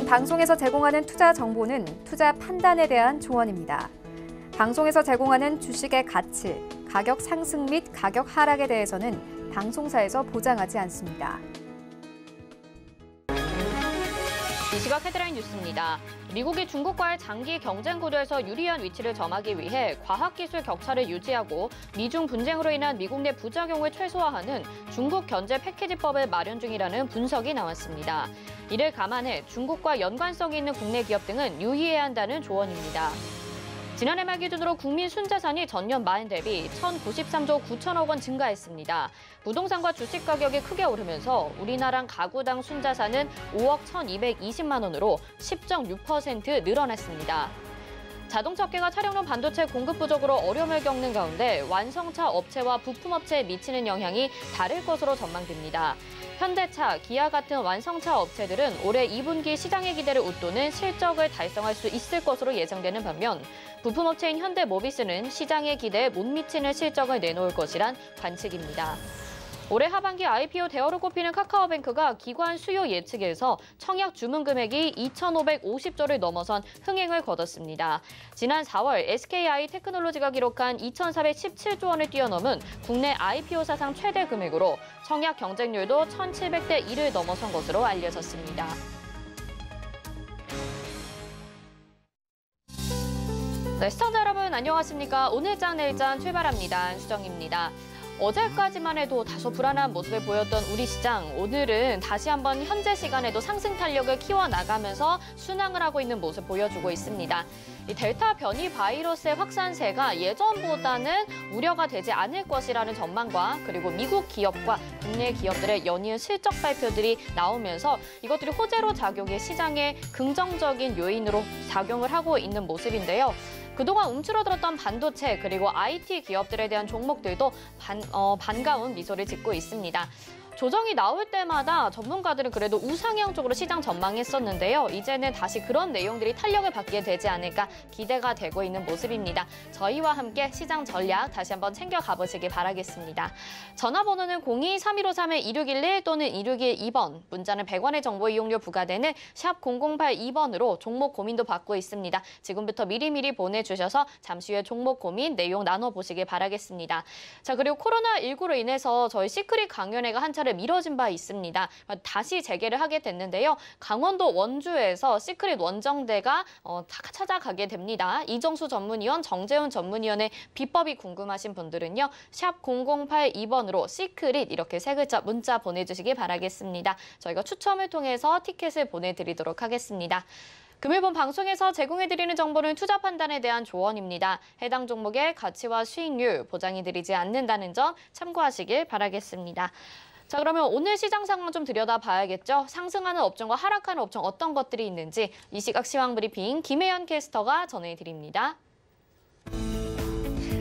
방송에서 제공하는 투자 정보는 투자 판단에 대한 조언입니다. 방송에서 제공하는 주식의 가치, 가격 상승 및 가격 하락에 대해서는 방송사에서 보장하지 않습니다. 이 시각 헤드라인 뉴스입니다. 미국이 중국과의 장기 경쟁 구도에서 유리한 위치를 점하기 위해 과학기술 격차를 유지하고 미중 분쟁으로 인한 미국 내 부작용을 최소화하는 중국 견제 패키지법을 마련 중이라는 분석이 나왔습니다. 이를 감안해 중국과 연관성이 있는 국내 기업 등은 유의해야 한다는 조언입니다. 지난해 말 기준으로 국민 순자산이 전년 말 대비 1,093조 9천억 원 증가했습니다. 부동산과 주식 가격이 크게 오르면서 우리나라 가구당 순자산은 5억 1,220만 원으로 10.6% 늘어났습니다. 자동차 업계가 차량용 반도체 공급 부족으로 어려움을 겪는 가운데 완성차 업체와 부품업체에 미치는 영향이 다를 것으로 전망됩니다. 현대차, 기아 같은 완성차 업체들은 올해 2분기 시장의 기대를 웃도는 실적을 달성할 수 있을 것으로 예상되는 반면 부품업체인 현대모비스는 시장의 기대에 못 미치는 실적을 내놓을 것이란 관측입니다. 올해 하반기 IPO 대어로 꼽히는 카카오뱅크가 기관 수요 예측에서 청약 주문 금액이 2,550조를 넘어선 흥행을 거뒀습니다. 지난 4월 SKI 테크놀로지가 기록한 2,417조 원을 뛰어넘은 국내 IPO 사상 최대 금액으로 청약 경쟁률도 1,700대 1을 넘어선 것으로 알려졌습니다. 네, 시청자 여러분 안녕하십니까? 오늘장 내일장 출발합니다. 수정입니다. 어제까지만 해도 다소 불안한 모습을 보였던 우리 시장, 오늘은 다시 한번 현재 시간에도 상승 탄력을 키워나가면서 순항을 하고 있는 모습 보여주고 있습니다. 이 델타 변이 바이러스의 확산세가 예전보다는 우려가 되지 않을 것이라는 전망과 그리고 미국 기업과 국내 기업들의 연이은 실적 발표들이 나오면서 이것들이 호재로 작용해 시장에 긍정적인 요인으로 작용을 하고 있는 모습인데요. 그동안 움츠러들었던 반도체 그리고 IT 기업들에 대한 종목들도 반가운 미소를 짓고 있습니다. 조정이 나올 때마다 전문가들은 그래도 우상향 쪽으로 시장 전망했었는데요. 이제는 다시 그런 내용들이 탄력을 받게 되지 않을까 기대가 되고 있는 모습입니다. 저희와 함께 시장 전략 다시 한번 챙겨가 보시기 바라겠습니다. 전화번호는 02-3153-2611 또는 2612번, 문자는 100원의 정보 이용료 부과되는 샵 0082번으로 종목 고민도 받고 있습니다. 지금부터 미리미리 보내주셔서 잠시 후에 종목 고민 내용 나눠보시길 바라겠습니다. 자, 그리고 코로나19로 인해서 저희 시크릿 강연회가 한 차례 미뤄진 바 있습니다. 다시 재개를 하게 됐는데요. 강원도 원주에서 시크릿 원정대가 찾아가게 됩니다. 이정수 전문위원, 정재훈 전문위원의 비법이 궁금하신 분들은요. 샵 0082번으로 시크릿 이렇게 세 글자 문자 보내주시기 바라겠습니다. 저희가 추첨을 통해서 티켓을 보내드리도록 하겠습니다. 금일본 방송에서 제공해드리는 정보는 투자 판단에 대한 조언입니다. 해당 종목의 가치와 수익률 보장해드리지 않는다는 점 참고하시길 바라겠습니다. 자, 그러면 오늘 시장 상황 좀 들여다봐야겠죠. 상승하는 업종과 하락하는 업종 어떤 것들이 있는지 이 시각 시황 브리핑 김혜연 캐스터가 전해드립니다.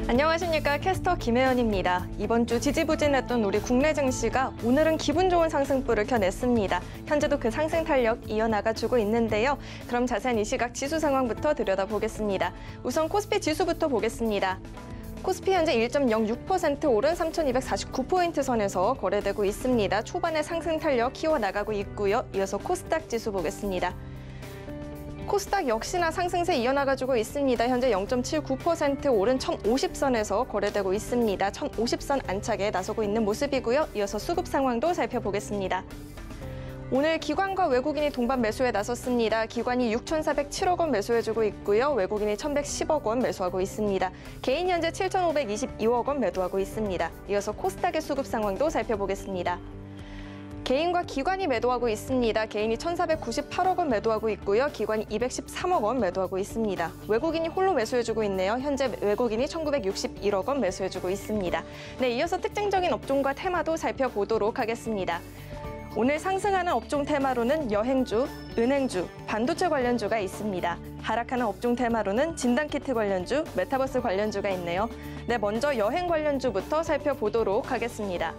안녕하십니까. 캐스터 김혜연입니다. 이번 주 지지부진했던 우리 국내 증시가 오늘은 기분 좋은 상승불을 켜냈습니다. 현재도 그 상승 탄력 이어나가주고 있는데요. 그럼 자세한 이 시각 지수 상황부터 들여다보겠습니다. 우선 코스피 지수부터 보겠습니다. 코스피 현재 1.06% 오른 3,249포인트 선에서 거래되고 있습니다. 초반에 상승 탄력 키워나가고 있고요. 이어서 코스닥 지수 보겠습니다. 코스닥 역시나 상승세 이어나가지고 있습니다. 현재 0.79% 오른 1,050선에서 거래되고 있습니다. 1,050선 안착에 나서고 있는 모습이고요. 이어서 수급 상황도 살펴보겠습니다. 오늘 기관과 외국인이 동반 매수에 나섰습니다. 기관이 6,407억 원 매수해주고 있고요. 외국인이 1,110억 원 매수하고 있습니다. 개인 현재 7,522억 원 매도하고 있습니다. 이어서 코스닥의 수급 상황도 살펴보겠습니다. 개인과 기관이 매도하고 있습니다. 개인이 1,498억 원 매도하고 있고요. 기관이 213억 원 매도하고 있습니다. 외국인이 홀로 매수해주고 있네요. 현재 외국인이 1,961억 원 매수해주고 있습니다. 네, 이어서 특징적인 업종과 테마도 살펴보도록 하겠습니다. 오늘 상승하는 업종 테마로는 여행주, 은행주, 반도체 관련주가 있습니다. 하락하는 업종 테마로는 진단키트 관련주, 메타버스 관련주가 있네요. 네, 먼저 여행 관련주부터 살펴보도록 하겠습니다.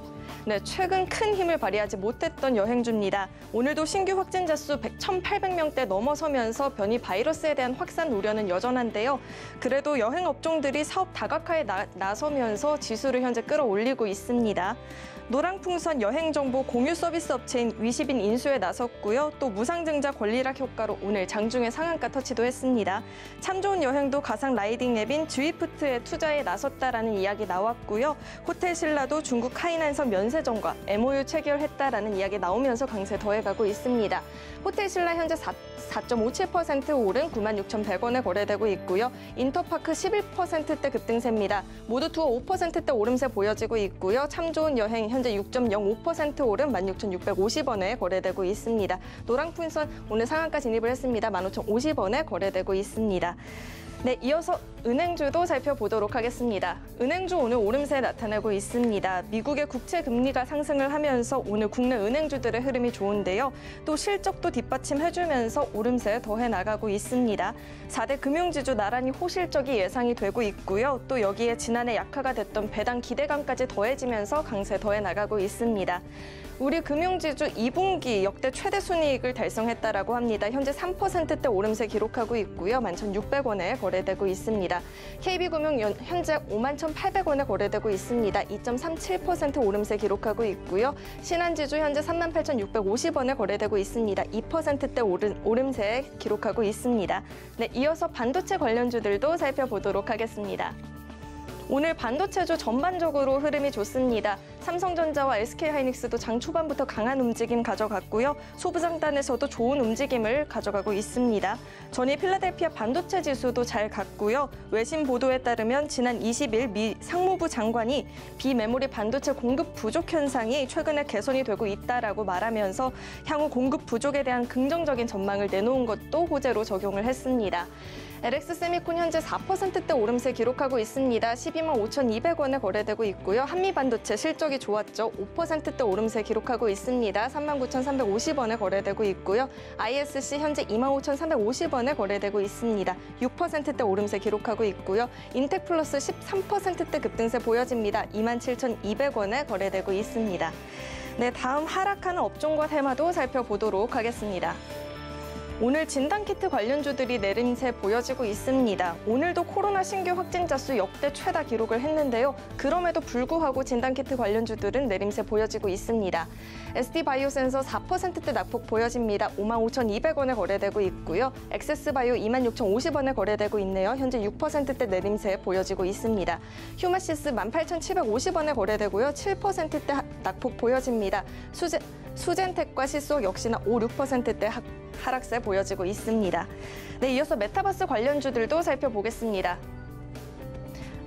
네, 최근 큰 힘을 발휘하지 못했던 여행주입니다. 오늘도 신규 확진자 수 1,800명대 넘어서면서 변이 바이러스에 대한 확산 우려는 여전한데요. 그래도 여행 업종들이 사업 다각화에 나서면서 지수를 현재 끌어올리고 있습니다. 노랑풍선 여행정보 공유 서비스 업체인 위시빈 인수에 나섰고요. 또 무상증자 권리락 효과로 오늘 장중에 상한가 터치도 했습니다. 참 좋은 여행도 가상 라이딩 앱인 즈위프트에 투자에 나섰다라는 이야기 나왔고요. 호텔 신라도 중국 하이난성 면세점과 MOU 체결했다라는 이야기 나오면서 강세 더해가고 있습니다. 호텔 신라 현재 4.57% 오른 96,100원에 거래되고 있고요. 인터파크 11%대 급등세입니다. 모두 투어 5%대 오름세 보여지고 있고요. 참 좋은 여행 현재 6.05% 오른 16,650원에 거래되고 있습니다. 노랑풍선 오늘 상한가 진입을 했습니다. 15,050원에 거래되고 있습니다. 네, 이어서 은행주도 살펴보도록 하겠습니다. 은행주 오늘 오름세 나타나고 있습니다. 미국의 국채 금리가 상승을 하면서 오늘 국내 은행주들의 흐름이 좋은데요. 또 실적도 뒷받침해주면서 오름세 더해 나가고 있습니다. 4대 금융지주 나란히 호실적이 예상이 되고 있고요. 또 여기에 지난해 약화가 됐던 배당 기대감까지 더해지면서 강세 더해 나가고 있습니다. 우리 금융지주 2분기 역대 최대 순이익을 달성했다라고 합니다. 현재 3%대 오름세 기록하고 있고요. 11,600원에 거래되고 있습니다. KB금융 현재 51,800원에 거래되고 있습니다. 2.37% 오름세 기록하고 있고요. 신한지주 현재 38,650원에 거래되고 있습니다. 2%대 오름세 기록하고 있습니다. 네, 이어서 반도체 관련주들도 살펴보도록 하겠습니다. 오늘 반도체주 전반적으로 흐름이 좋습니다. 삼성전자와 SK하이닉스도 장 초반부터 강한 움직임 가져갔고요. 소부장단에서도 좋은 움직임을 가져가고 있습니다. 전일 필라델피아 반도체 지수도 잘 갔고요. 외신 보도에 따르면 지난 20일 미 상무부 장관이 비메모리 반도체 공급 부족 현상이 최근에 개선이 되고 있다라고 말하면서 향후 공급 부족에 대한 긍정적인 전망을 내놓은 것도 호재로 적용을 했습니다. LX세미콘 현재 4%대 오름세 기록하고 있습니다. 125,200원에 거래되고 있고요. 한미반도체 실적이 좋았죠. 5%대 오름세 기록하고 있습니다. 39,350원에 거래되고 있고요. ISC 현재 25,350원에 거래되고 있습니다. 6%대 오름세 기록하고 있고요. 인텍플러스 13%대 급등세 보여집니다. 27,200원에 거래되고 있습니다. 네, 다음 하락하는 업종과 테마도 살펴보도록 하겠습니다. 오늘 진단키트 관련주들이 내림세 보여지고 있습니다. 오늘도 코로나 신규 확진자 수 역대 최다 기록을 했는데요. 그럼에도 불구하고 진단키트 관련주들은 내림세 보여지고 있습니다. SD바이오센서 4%대 낙폭 보여집니다. 55,200원에 거래되고 있고요. 엑세스바이오 26,050원에 거래되고 있네요. 현재 6%대 내림세 보여지고 있습니다. 휴마시스 18,750원에 거래되고요. 7%대 낙폭 보여집니다. 수젠텍과 시속 역시나 5, 6%대 하락세 보여지고 있습니다. 네, 이어서 메타버스 관련주들도 살펴보겠습니다.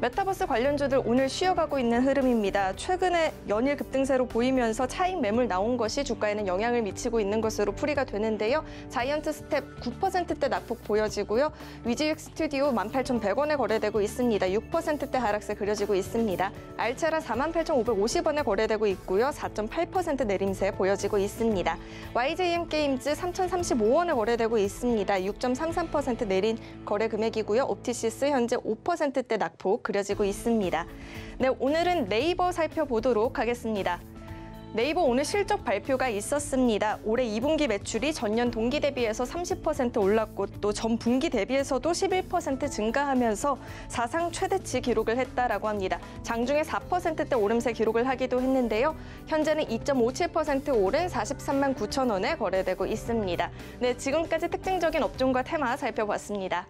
메타버스 관련주들 오늘 쉬어가고 있는 흐름입니다. 최근에 연일 급등세로 보이면서 차익 매물 나온 것이 주가에는 영향을 미치고 있는 것으로 풀이가 되는데요. 자이언트 스텝 9%대 낙폭 보여지고요. 위즈익 스튜디오 18,100원에 거래되고 있습니다. 6%대 하락세 그려지고 있습니다. 알체라 48,550원에 거래되고 있고요. 4.8% 내림세 보여지고 있습니다. YJM 게임즈 3,035원에 거래되고 있습니다. 6.33% 내린 거래 금액이고요. 옵티시스 현재 5%대 낙폭 그려지고 있습니다. 네, 오늘은 네이버 살펴보도록 하겠습니다. 네이버 오늘 실적 발표가 있었습니다. 올해 2분기 매출이 전년 동기 대비해서 30% 올랐고 또 전 분기 대비해서도 11% 증가하면서 사상 최대치 기록을 했다라고 합니다. 장중에 4%대 오름세 기록을 하기도 했는데요. 현재는 2.57% 오른 43만 9천 원에 거래되고 있습니다. 네, 지금까지 특징적인 업종과 테마 살펴봤습니다.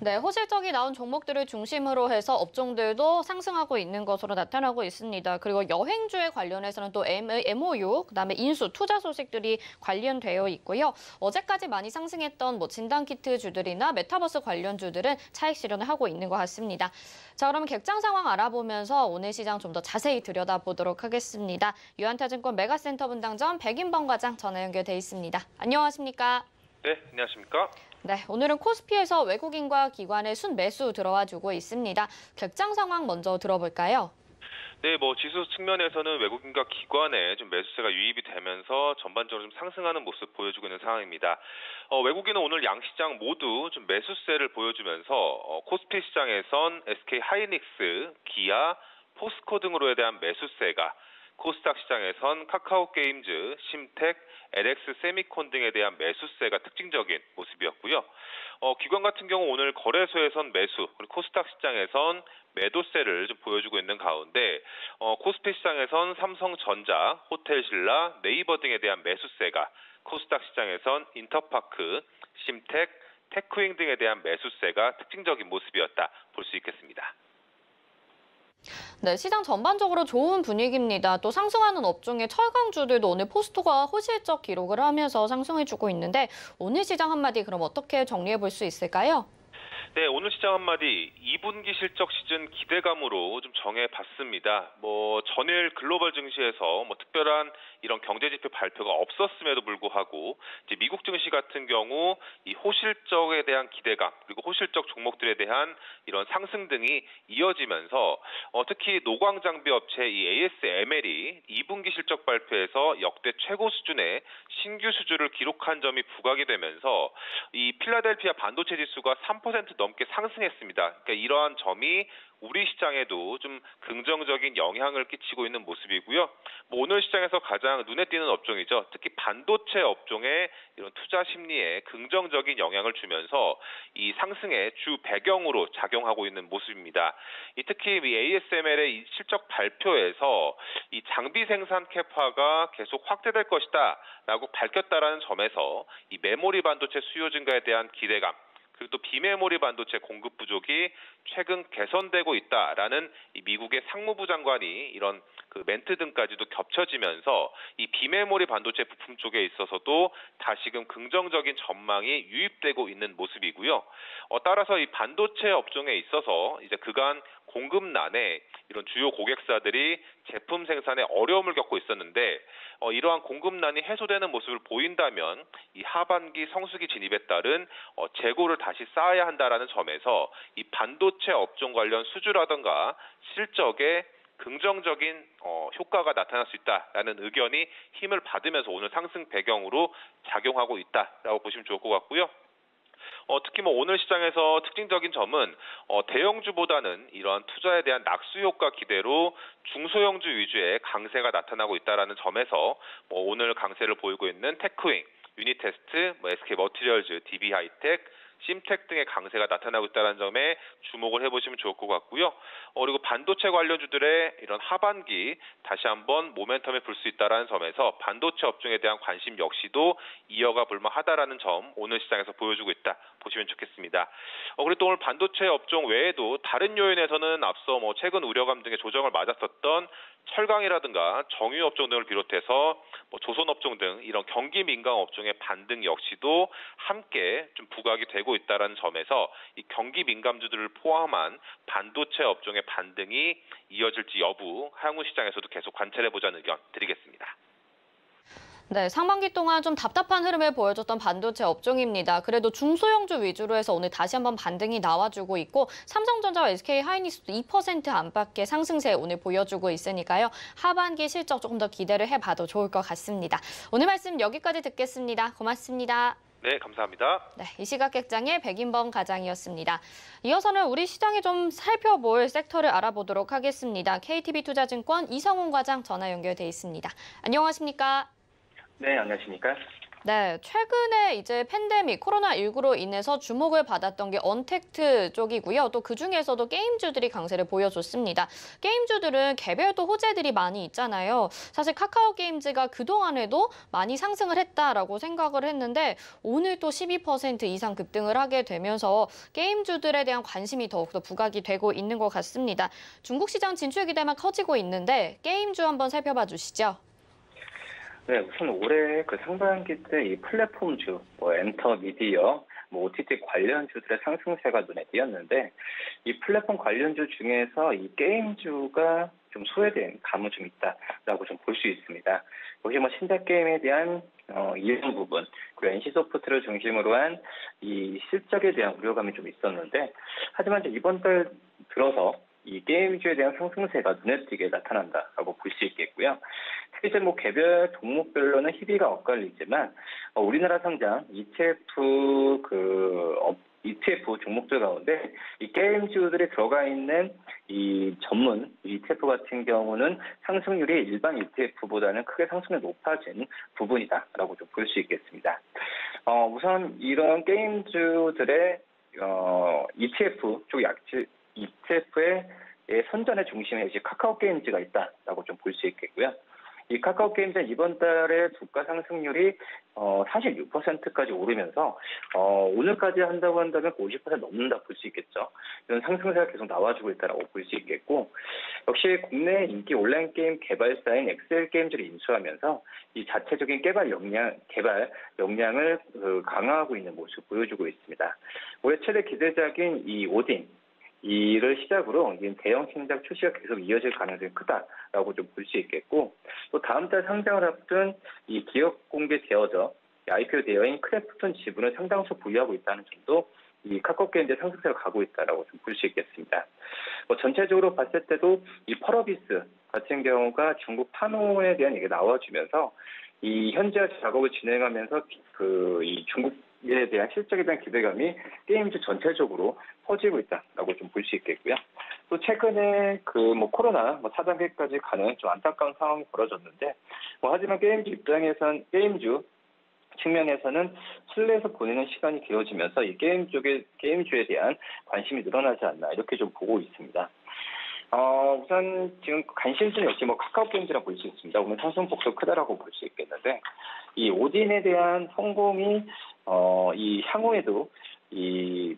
네, 호실적이 나온 종목들을 중심으로 해서 업종들도 상승하고 있는 것으로 나타나고 있습니다. 그리고 여행주에 관련해서는 또 MOU, 그다음에 인수, 투자 소식들이 관련되어 있고요. 어제까지 많이 상승했던 진단키트 주들이나 메타버스 관련주들은 차익 실현을 하고 있는 것 같습니다. 자, 그럼 객장 상황 알아보면서 오늘 시장 좀 더 자세히 들여다보도록 하겠습니다. 유한타증권 메가센터 분당점 백인범 과장 전화 연결돼 있습니다. 안녕하십니까? 네, 안녕하십니까? 네, 오늘은 코스피에서 외국인과 기관의 순매수 들어와주고 있습니다. 객장 상황 먼저 들어볼까요? 네, 지수 측면에서는 외국인과 기관의 좀 매수세가 유입이 되면서 전반적으로 좀 상승하는 모습 보여주고 있는 상황입니다. 외국인은 오늘 양시장 모두 좀 매수세를 보여주면서 코스피 시장에선 SK 하이닉스, 기아, 포스코 등으로에 대한 매수세가 코스닥 시장에선 카카오 게임즈, 심텍, LX 세미콘 등에 대한 매수세가 특징적인 모습이었고요. 기관 같은 경우 오늘 거래소에선 매수, 그리고 코스닥 시장에선 매도세를 좀 보여주고 있는 가운데 코스피 시장에선 삼성전자, 호텔신라, 네이버 등에 대한 매수세가, 코스닥 시장에선 인터파크, 심텍, 테크윙 등에 대한 매수세가 특징적인 모습이었다 볼 수 있겠습니다. 네, 시장 전반적으로 좋은 분위기입니다. 또 상승하는 업종의 철강주들도 오늘 포스토가 호실적 기록을 하면서 상승해주고 있는데 오늘 시장 한마디 그럼 어떻게 정리해 볼 수 있을까요? 네, 오늘 시장 한마디 2분기 실적 시즌 기대감으로 좀 정해봤습니다. 전일 글로벌 증시에서 특별한 이런 경제 지표 발표가 없었음에도 불구하고 이제 미국 증시 같은 경우 이 호실적에 대한 기대감 그리고 호실적 종목들에 대한 이런 상승 등이 이어지면서 특히 노광 장비 업체 이 ASML이 2분기 실적 발표에서 역대 최고 수준의 신규 수주를 기록한 점이 부각이 되면서 이 필라델피아 반도체 지수가 3% 넘게 상승했습니다. 그러니까 이러한 점이 우리 시장에도 좀 긍정적인 영향을 끼치고 있는 모습이고요. 오늘 시장에서 가장 눈에 띄는 업종이죠. 특히 반도체 업종의 이런 투자 심리에 긍정적인 영향을 주면서 이 상승의 주 배경으로 작용하고 있는 모습입니다. 특히 이 ASML의 실적 발표에서 이 장비 생산 캐파가 계속 확대될 것이다라고 밝혔다라는 점에서 이 메모리 반도체 수요 증가에 대한 기대감, 그리고 또 비메모리 반도체 공급 부족이 최근 개선되고 있다라는 이 미국의 상무부 장관이 이런 그 멘트 등까지도 겹쳐지면서 이 비메모리 반도체 부품 쪽에 있어서도 다시금 긍정적인 전망이 유입되고 있는 모습이고요. 따라서 이 반도체 업종에 있어서 이제 그간 공급난에 이런 주요 고객사들이 제품 생산에 어려움을 겪고 있었는데 이러한 공급난이 해소되는 모습을 보인다면 이 하반기 성수기 진입에 따른 재고를 다시 쌓아야 한다라는 점에서 이 반도체 업종 관련 수주라든가 실적에 긍정적인 효과가 나타날 수 있다라는 의견이 힘을 받으면서 오늘 상승 배경으로 작용하고 있다라고 보시면 좋을 것 같고요. 특히 오늘 시장에서 특징적인 점은 대형주보다는 이러한 투자에 대한 낙수 효과 기대로 중소형주 위주의 강세가 나타나고 있다라는 점에서 오늘 강세를 보이고 있는 테크윙, 유니테스트, SK 머티리얼즈, DB 하이텍, 심텍 등의 강세가 나타나고 있다는 점에 주목을 해보시면 좋을 것 같고요. 그리고 반도체 관련주들의 이런 하반기 다시 한번 모멘텀에 불 수 있다는 점에서 반도체 업종에 대한 관심 역시도 이어가 볼만하다라는 점 오늘 시장에서 보여주고 있다 보시면 좋겠습니다. 그리고 또 오늘 반도체 업종 외에도 다른 요인에서는 앞서 최근 우려감 등의 조정을 맞았었던 철강이라든가 정유 업종 등을 비롯해서 조선 업종 등 이런 경기 민감 업종의 반등 역시도 함께 좀 부각이 되고 있다는 점에서 이 경기 민감주들을 포함한 반도체 업종의 반등이 이어질지 여부 향후 시장에서도 계속 관찰해보자는 의견 드리겠습니다. 네, 상반기 동안 좀 답답한 흐름을 보여줬던 반도체 업종입니다. 그래도 중소형주 위주로 해서 오늘 다시 한번 반등이 나와주고 있고 삼성전자와 SK 하이닉스도 2% 안팎의 상승세 오늘 보여주고 있으니까요. 하반기 실적 조금 더 기대를 해봐도 좋을 것 같습니다. 오늘 말씀 여기까지 듣겠습니다. 고맙습니다. 네, 감사합니다. 네, 이 시각 객장의 백인범 과장이었습니다. 이어서는 우리 시장에 좀 살펴볼 섹터를 알아보도록 하겠습니다. KTB투자증권 이성훈 과장 전화 연결돼 있습니다. 안녕하십니까? 네, 안녕하십니까? 네, 최근에 이제 팬데믹 코로나19로 인해서 주목을 받았던 게 언택트 쪽이고요. 또 그중에서도 게임주들이 강세를 보여줬습니다. 게임주들은 개별도 호재들이 많이 있잖아요. 사실 카카오 게임즈가 그동안에도 많이 상승을 했다라고 생각을 했는데 오늘 또 12% 이상 급등을 하게 되면서 게임주들에 대한 관심이 더욱더 부각이 되고 있는 것 같습니다. 중국 시장 진출 기대만 커지고 있는데 게임주 한번 살펴봐 주시죠. 네, 우선 올해 그 상반기 때 이 플랫폼주, 엔터, 미디어, OTT 관련주들의 상승세가 눈에 띄었는데 이 플랫폼 관련주 중에서 이 게임주가 좀 소외된 감은 좀 있다라고 좀 볼 수 있습니다. 여기 신작 게임에 대한 이용 부분, 그리고 NC소프트를 중심으로 한 이 실적에 대한 우려감이 좀 있었는데 하지만 이번 달 들어서 이 게임주에 대한 상승세가 눈에 띄게 나타난다라고 볼 수 있겠고요. 특히 이제 개별 종목별로는 희비가 엇갈리지만 우리나라 상장 ETF ETF 종목들 가운데 이 게임주들이 들어가 있는 이 전문 ETF 같은 경우는 상승률이 일반 ETF보다는 크게 상승률이 높아진 부분이다라고 좀 볼 수 있겠습니다. 우선 이런 게임주들의 ETF 쪽 약질 ETF의 선전의 중심에 이제 카카오 게임즈가 있다라고 좀 볼 수 있겠고요. 이 카카오 게임즈는 이번 달에 주가 상승률이 46%까지 오르면서 오늘까지 한다고 한다면 50% 넘는다 볼 수 있겠죠. 이런 상승세가 계속 나와주고 있다라고 볼 수 있겠고, 역시 국내 인기 온라인 게임 개발사인 엑셀 게임즈를 인수하면서 이 자체적인 개발 역량을 강화하고 있는 모습을 보여주고 있습니다. 올해 최대 기대작인 이 오딘 이를 시작으로 대형 신작 출시가 계속 이어질 가능성이 크다라고 좀 볼 수 있겠고, 또 다음 달 상장을 앞둔 이 기업 공개되어져 IPO 대여인 크래프톤 지분을 상당수 보유하고 있다는 점도 이 카카오 게임즈 상승세가 가고 있다라고 좀 볼 수 있겠습니다. 전체적으로 봤을 때도 이 펄어비스 같은 경우가 중국 판호에 대한 얘기가 나와주면서 이 현재 작업을 진행하면서 이 중국에 대한 실적에 대한 기대감이 게임즈 전체적으로 퍼지고 있다라고 좀 볼 수 있겠고요. 또 최근에 코로나 4단계까지 가는 좀 안타까운 상황이 벌어졌는데, 하지만 게임주 측면에서는 실내에서 보내는 시간이 길어지면서 이 게임주에 대한 관심이 늘어나지 않나 이렇게 좀 보고 있습니다. 우선 지금 관심주는 역시 카카오 게임즈라 볼 수 있습니다. 오늘 상승폭도 크다라고 볼 수 있겠는데, 이 오딘에 대한 성공이 이 향후에도 이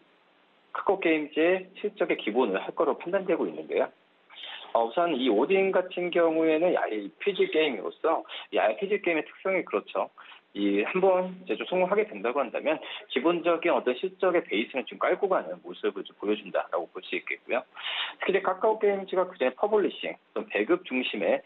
카카오 게임즈의 실적의 기본을 할 거로 판단되고 있는데요. 우선 이 오딘 같은 경우에는 RPG 게임으로서 이 RPG 게임의 특성이 그렇죠. 한번 이제 좀 성공하게 된다고 한다면 기본적인 어떤 실적의 베이스는 좀 깔고 가는 모습을 좀 보여준다라고 볼 수 있겠고요. 특히 이제 카카오 게임즈가 그전에 퍼블리싱, 또 배급 중심의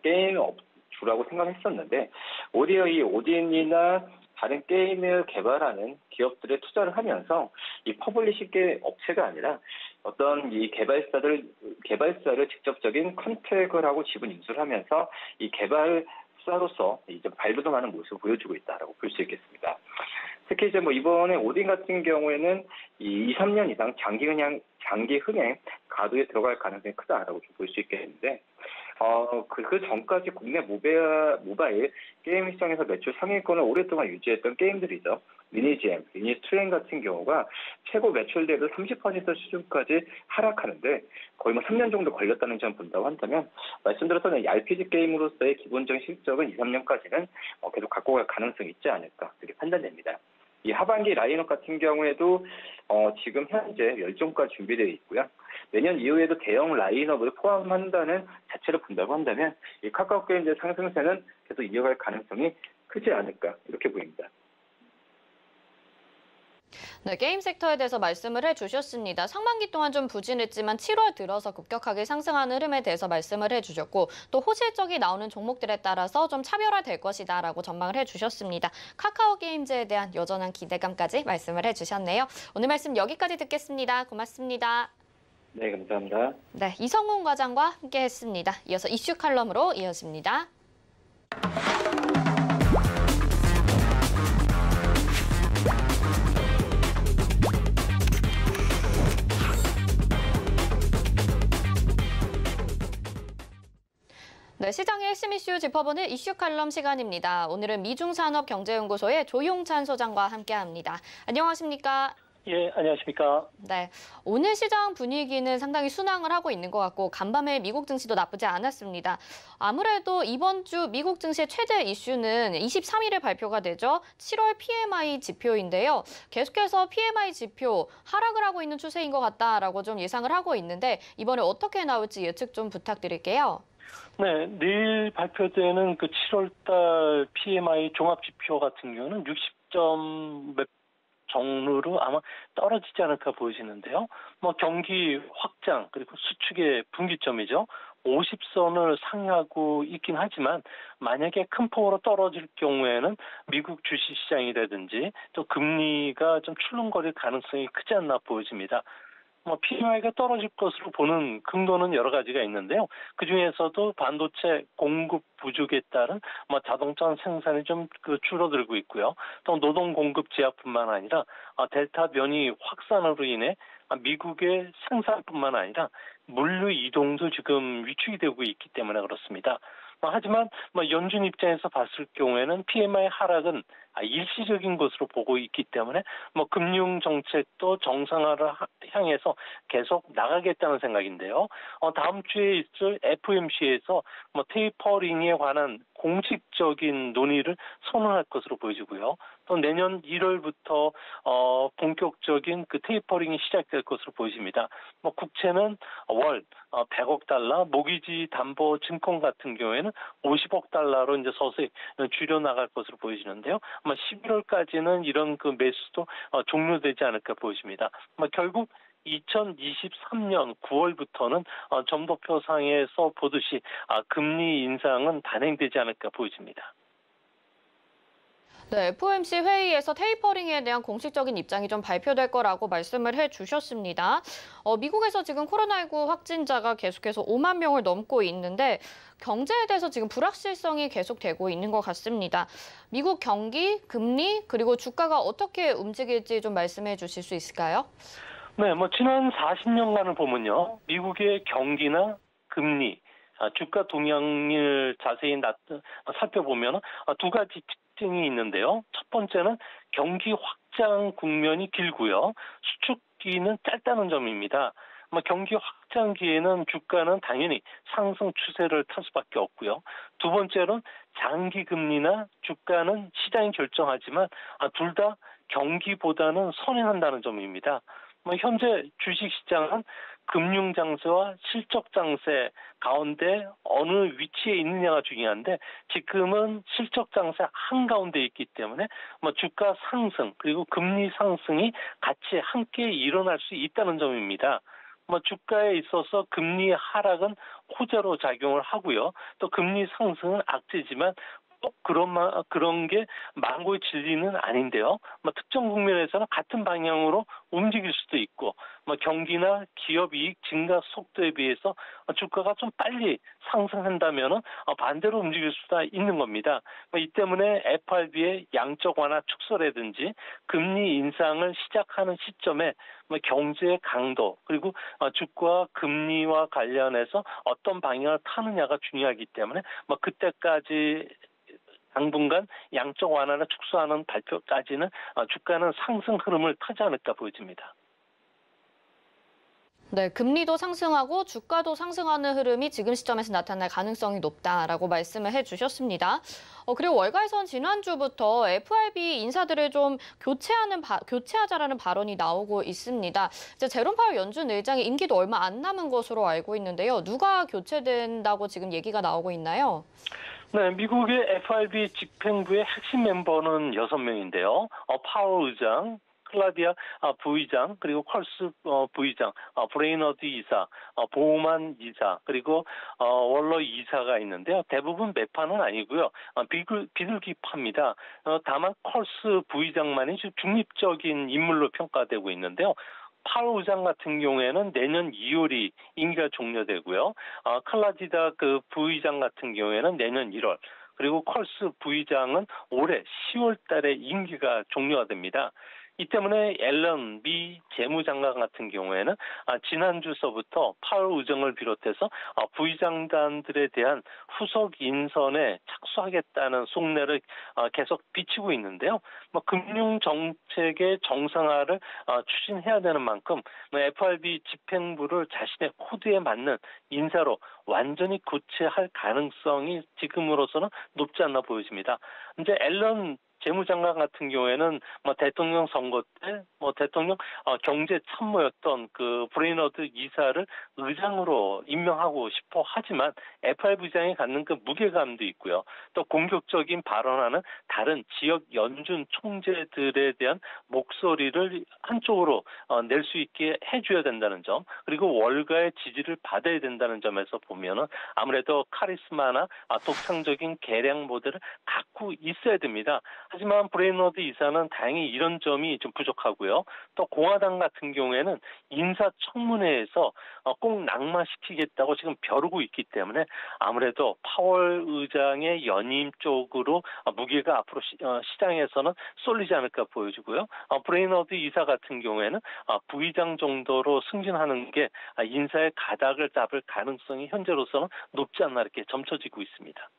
게임 업주라고 생각했었는데, 오히려 이 오딘이나 다른 게임을 개발하는 기업들에 투자를 하면서 이 퍼블리싱 업체가 아니라 어떤 이 개발사를 직접적인 컨택을 하고 지분 인수를 하면서 이 개발사로서 이제 발돋움하는 모습을 보여주고 있다라고 볼 수 있겠습니다. 특히 이제 이번에 오딘 같은 경우에는 이 2-3년 이상 장기 흥행 가도에 들어갈 가능성이 크다라고 볼 수 있겠는데, 그 전까지 국내 모바일 게임 시장에서 매출 상위권을 오랫동안 유지했던 게임들이죠. 리니지엠, 리니트레인 같은 경우가 최고 매출 대비 30% 수준까지 하락하는데 거의 3년 정도 걸렸다는 점 본다고 한다면, 말씀드렸던 이 RPG 게임으로서의 기본적인 실적은 2-3년까지는 계속 갖고 갈 가능성이 있지 않을까 이렇게 판단됩니다. 이 하반기 라인업 같은 경우에도 지금 현재 열종까지 준비되어 있고요. 내년 이후에도 대형 라인업을 포함한다는 자체를 본다고 한다면 이 카카오 게임즈의 상승세는 계속 이어갈 가능성이 크지 않을까 이렇게 보입니다. 네, 게임 섹터에 대해서 말씀을 해주셨습니다. 상반기 동안 좀 부진했지만 7월 들어서 급격하게 상승하는 흐름에 대해서 말씀을 해주셨고, 또 호실적이 나오는 종목들에 따라서 좀 차별화될 것이다라고 전망을 해주셨습니다. 카카오 게임즈에 대한 여전한 기대감까지 말씀을 해주셨네요. 오늘 말씀 여기까지 듣겠습니다. 고맙습니다. 네, 감사합니다. 네, 이성훈 과장과 함께했습니다. 이어서 이슈 칼럼으로 이어집니다. 네, 시장의 핵심 이슈 짚어보는 이슈 칼럼 시간입니다. 오늘은 미중산업경제연구소의 조용찬 소장과 함께합니다. 안녕하십니까? 예, 안녕하십니까? 네, 오늘 시장 분위기는 상당히 순항을 하고 있는 것 같고 간밤에 미국 증시도 나쁘지 않았습니다. 아무래도 이번 주 미국 증시의 최대 이슈는 23일에 발표가 되죠. 7월 PMI 지표인데요. 계속해서 PMI 지표 하락을 하고 있는 추세인 것 같다라고 좀 예상을 하고 있는데, 이번에 어떻게 나올지 예측 좀 부탁드릴게요. 네, 내일 발표되는 7월달 PMI 종합지표 같은 경우는 60점 몇 정도로 아마 떨어지지 않을까 보이시는데요. 경기 확장 그리고 수축의 분기점이죠. 50선을 상회하고 있긴 하지만 만약에 큰 폭으로 떨어질 경우에는 미국 주식시장이라든지 또 금리가 좀 출렁거릴 가능성이 크지 않나 보여집니다. PMI가 떨어질 것으로 보는 근거는 여러 가지가 있는데요. 그중에서도 반도체 공급 부족에 따른 자동차 생산이 좀 줄어들고 있고요. 또 노동 공급 제약뿐만 아니라 델타 변이 확산으로 인해 미국의 생산뿐만 아니라 물류 이동도 지금 위축이 되고 있기 때문에 그렇습니다. 하지만 연준 입장에서 봤을 경우에는 PMI 하락은 일시적인 것으로 보고 있기 때문에 금융 정책도 정상화를 향해서 계속 나가겠다는 생각인데요. 다음 주에 있을 FOMC에서 테이퍼링에 관한 공식적인 논의를 선언할 것으로 보여지고요. 또 내년 1월부터 본격적인 그 테이퍼링이 시작될 것으로 보여집니다. 국채는 월 100억 달러, 모기지 담보 증권 같은 경우에는 50억 달러로 이제 서서히 줄여 나갈 것으로 보여지는데요. 11월까지는 이런 그 매수도 종료되지 않을까 보여집니다. 결국 2023년 9월부터는 점도표상에서 보듯이 금리 인상은 단행되지 않을까 보여집니다. 네, FOMC 회의에서 테이퍼링에 대한 공식적인 입장이 좀 발표될 거라고 말씀을 해주셨습니다. 미국에서 지금 코로나19 확진자가 계속해서 5만 명을 넘고 있는데 경제에 대해서 지금 불확실성이 계속되고 있는 것 같습니다. 미국 경기, 금리, 그리고 주가가 어떻게 움직일지 좀 말씀해 주실 수 있을까요? 네, 지난 40년간을 보면요. 미국의 경기나 금리, 주가 동향을 자세히 살펴보면 두 가지 특징이 있는데요. 첫 번째는 경기 확장 국면이 길고요. 수축기는 짧다는 점입니다. 경기 확장기에는 주가는 당연히 상승 추세를 탈 수밖에 없고요. 두 번째로는 장기 금리나 주가는 시장이 결정하지만 둘 다 경기보다는 선행한다는 점입니다. 현재 주식시장은 금융장세와 실적장세 가운데 어느 위치에 있느냐가 중요한데 지금은 실적장세 한가운데 있기 때문에 주가 상승 그리고 금리 상승이 같이 함께 일어날 수 있다는 점입니다. 주가에 있어서 금리 하락은 호재로 작용을 하고요. 또 금리 상승은 악재지만 그런 게 망고의 진리는 아닌데요. 특정 국면에서는 같은 방향으로 움직일 수도 있고, 경기나 기업 이익 증가 속도에 비해서 주가가 좀 빨리 상승한다면 반대로 움직일 수가 있는 겁니다. 이 때문에 FRB의 양적 완화 축소라든지 금리 인상을 시작하는 시점에 경제의 강도 그리고 주가 금리와 관련해서 어떤 방향을 타느냐가 중요하기 때문에 그때까지 당분간 양적 완화를 축소하는 발표까지는 주가는 상승 흐름을 타지 않을까 보여집니다. 네, 금리도 상승하고 주가도 상승하는 흐름이 지금 시점에서 나타날 가능성이 높다라고 말씀을 해주셨습니다. 그리고 월가에선 지난주부터 FRB 인사들을 좀 교체하자라는 발언이 나오고 있습니다. 이제 제롬 파월 연준 의장의 임기도 얼마 안 남은 것으로 알고 있는데요. 누가 교체된다고 지금 얘기가 나오고 있나요? 네, 미국의 FRB 집행부의 핵심 멤버는 6명인데요. 파월 의장, 클라디아 부의장, 그리고 컬스 부의장, 브레이너드 이사, 보우만 이사, 그리고 월러 이사가 있는데요. 대부분 매파는 아니고요. 비둘기파입니다. 다만 컬스 부의장만이 중립적인 인물로 평가되고 있는데요. 파월 의장 같은 경우에는 내년 2월이 임기가 종료되고요. 클라디다 그 부의장 같은 경우에는 내년 1월, 그리고 컬스 부의장은 올해 10월 달에 임기가 종료가 됩니다. 이 때문에 앨런 미 재무장관 같은 경우에는 지난주서부터 파월 의장을 비롯해서 부의장단들에 대한 후속 인선에 착수하겠다는 속내를 계속 비치고 있는데요. 금융 정책의 정상화를 추진해야 되는 만큼 FRB 집행부를 자신의 코드에 맞는 인사로 완전히 교체할 가능성이 지금으로서는 높지 않나 보여집니다. 이제 앨런 재무장관 같은 경우에는 대통령 선거 때 대통령 경제 참모였던 그 브레이너드 이사를 의장으로 임명하고 싶어 하지만 FRB장이 갖는 그 무게감도 있고요. 또 공격적인 발언하는 다른 지역 연준 총재들에 대한 목소리를 한쪽으로 낼 수 있게 해줘야 된다는 점, 그리고 월가의 지지를 받아야 된다는 점에서 보면은 아무래도 카리스마나 독창적인 개량 모델을 갖고 있어야 됩니다. 하지만 브레이너드 이사는 다행히 이런 점이 좀 부족하고요. 또 공화당 같은 경우에는 인사청문회에서 꼭 낙마시키겠다고 지금 벼르고 있기 때문에 아무래도 파월 의장의 연임 쪽으로 무게가 앞으로 시장에서는 쏠리지 않을까 보여지고요. 브레이너드 이사 같은 경우에는 부의장 정도로 승진하는 게 인사의 가닥을 잡을 가능성이 현재로서는 높지 않나 이렇게 점쳐지고 있습니다.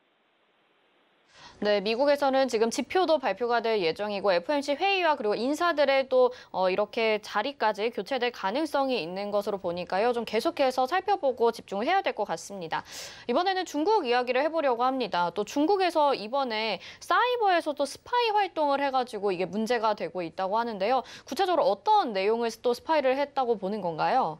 네, 미국에서는 지금 지표도 발표가 될 예정이고 FOMC 회의와 그리고 인사들의 또 이렇게 자리까지 교체될 가능성이 있는 것으로 보니까요. 좀 계속해서 살펴보고 집중을 해야 될 것 같습니다. 이번에는 중국 이야기를 해보려고 합니다. 또 중국에서 이번에 사이버에서도 스파이 활동을 해가지고 이게 문제가 되고 있다고 하는데요. 구체적으로 어떤 내용을 또 스파이를 했다고 보는 건가요?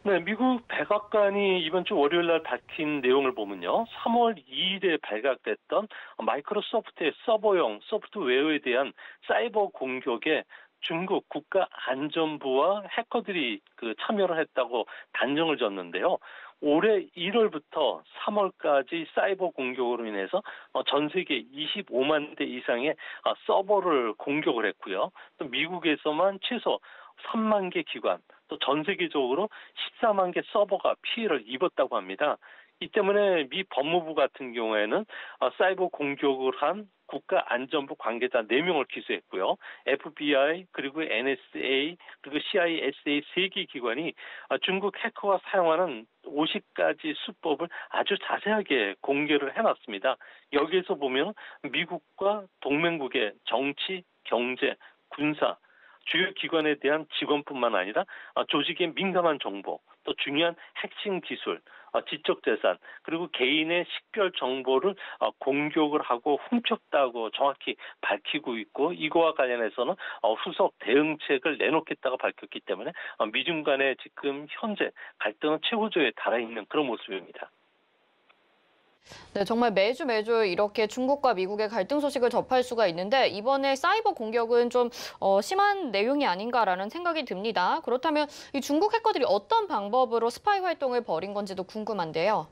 네, 미국 백악관이 이번 주 월요일 날 밝힌 내용을 보면요. 3월 2일에 발각됐던 마이크로소프트의 서버용 소프트웨어에 대한 사이버 공격에 중국 국가안전부와 해커들이 참여를 했다고 단정을 졌는데요. 올해 1월부터 3월까지 사이버 공격으로 인해서 전 세계 25만 대 이상의 서버를 공격을 했고요. 또 미국에서만 최소 3만 개 기관, 또 전 세계적으로 14만 개 서버가 피해를 입었다고 합니다. 이 때문에 미 법무부 같은 경우에는 사이버 공격을 한 국가안전부 관계자 4명을 기소했고요. FBI, 그리고 NSA, 그리고 CISA 3개 기관이 중국 해커가 사용하는 50가지 수법을 아주 자세하게 공개를 해놨습니다. 여기에서 보면 미국과 동맹국의 정치, 경제, 군사, 주요 기관에 대한 직원뿐만 아니라 조직의 민감한 정보, 또 중요한 핵심 기술, 지적 재산, 그리고 개인의 식별 정보를 공격을 하고 훔쳤다고 정확히 밝히고 있고 이거와 관련해서는 후속 대응책을 내놓겠다고 밝혔기 때문에 미중 간에 지금 현재 갈등은 최고조에 달해 있는 그런 모습입니다. 네, 정말 매주 이렇게 중국과 미국의 갈등 소식을 접할 수가 있는데 이번에 사이버 공격은 좀 심한 내용이 아닌가라는 생각이 듭니다. 그렇다면 이 중국 해커들이 어떤 방법으로 스파이 활동을 벌인 건지도 궁금한데요.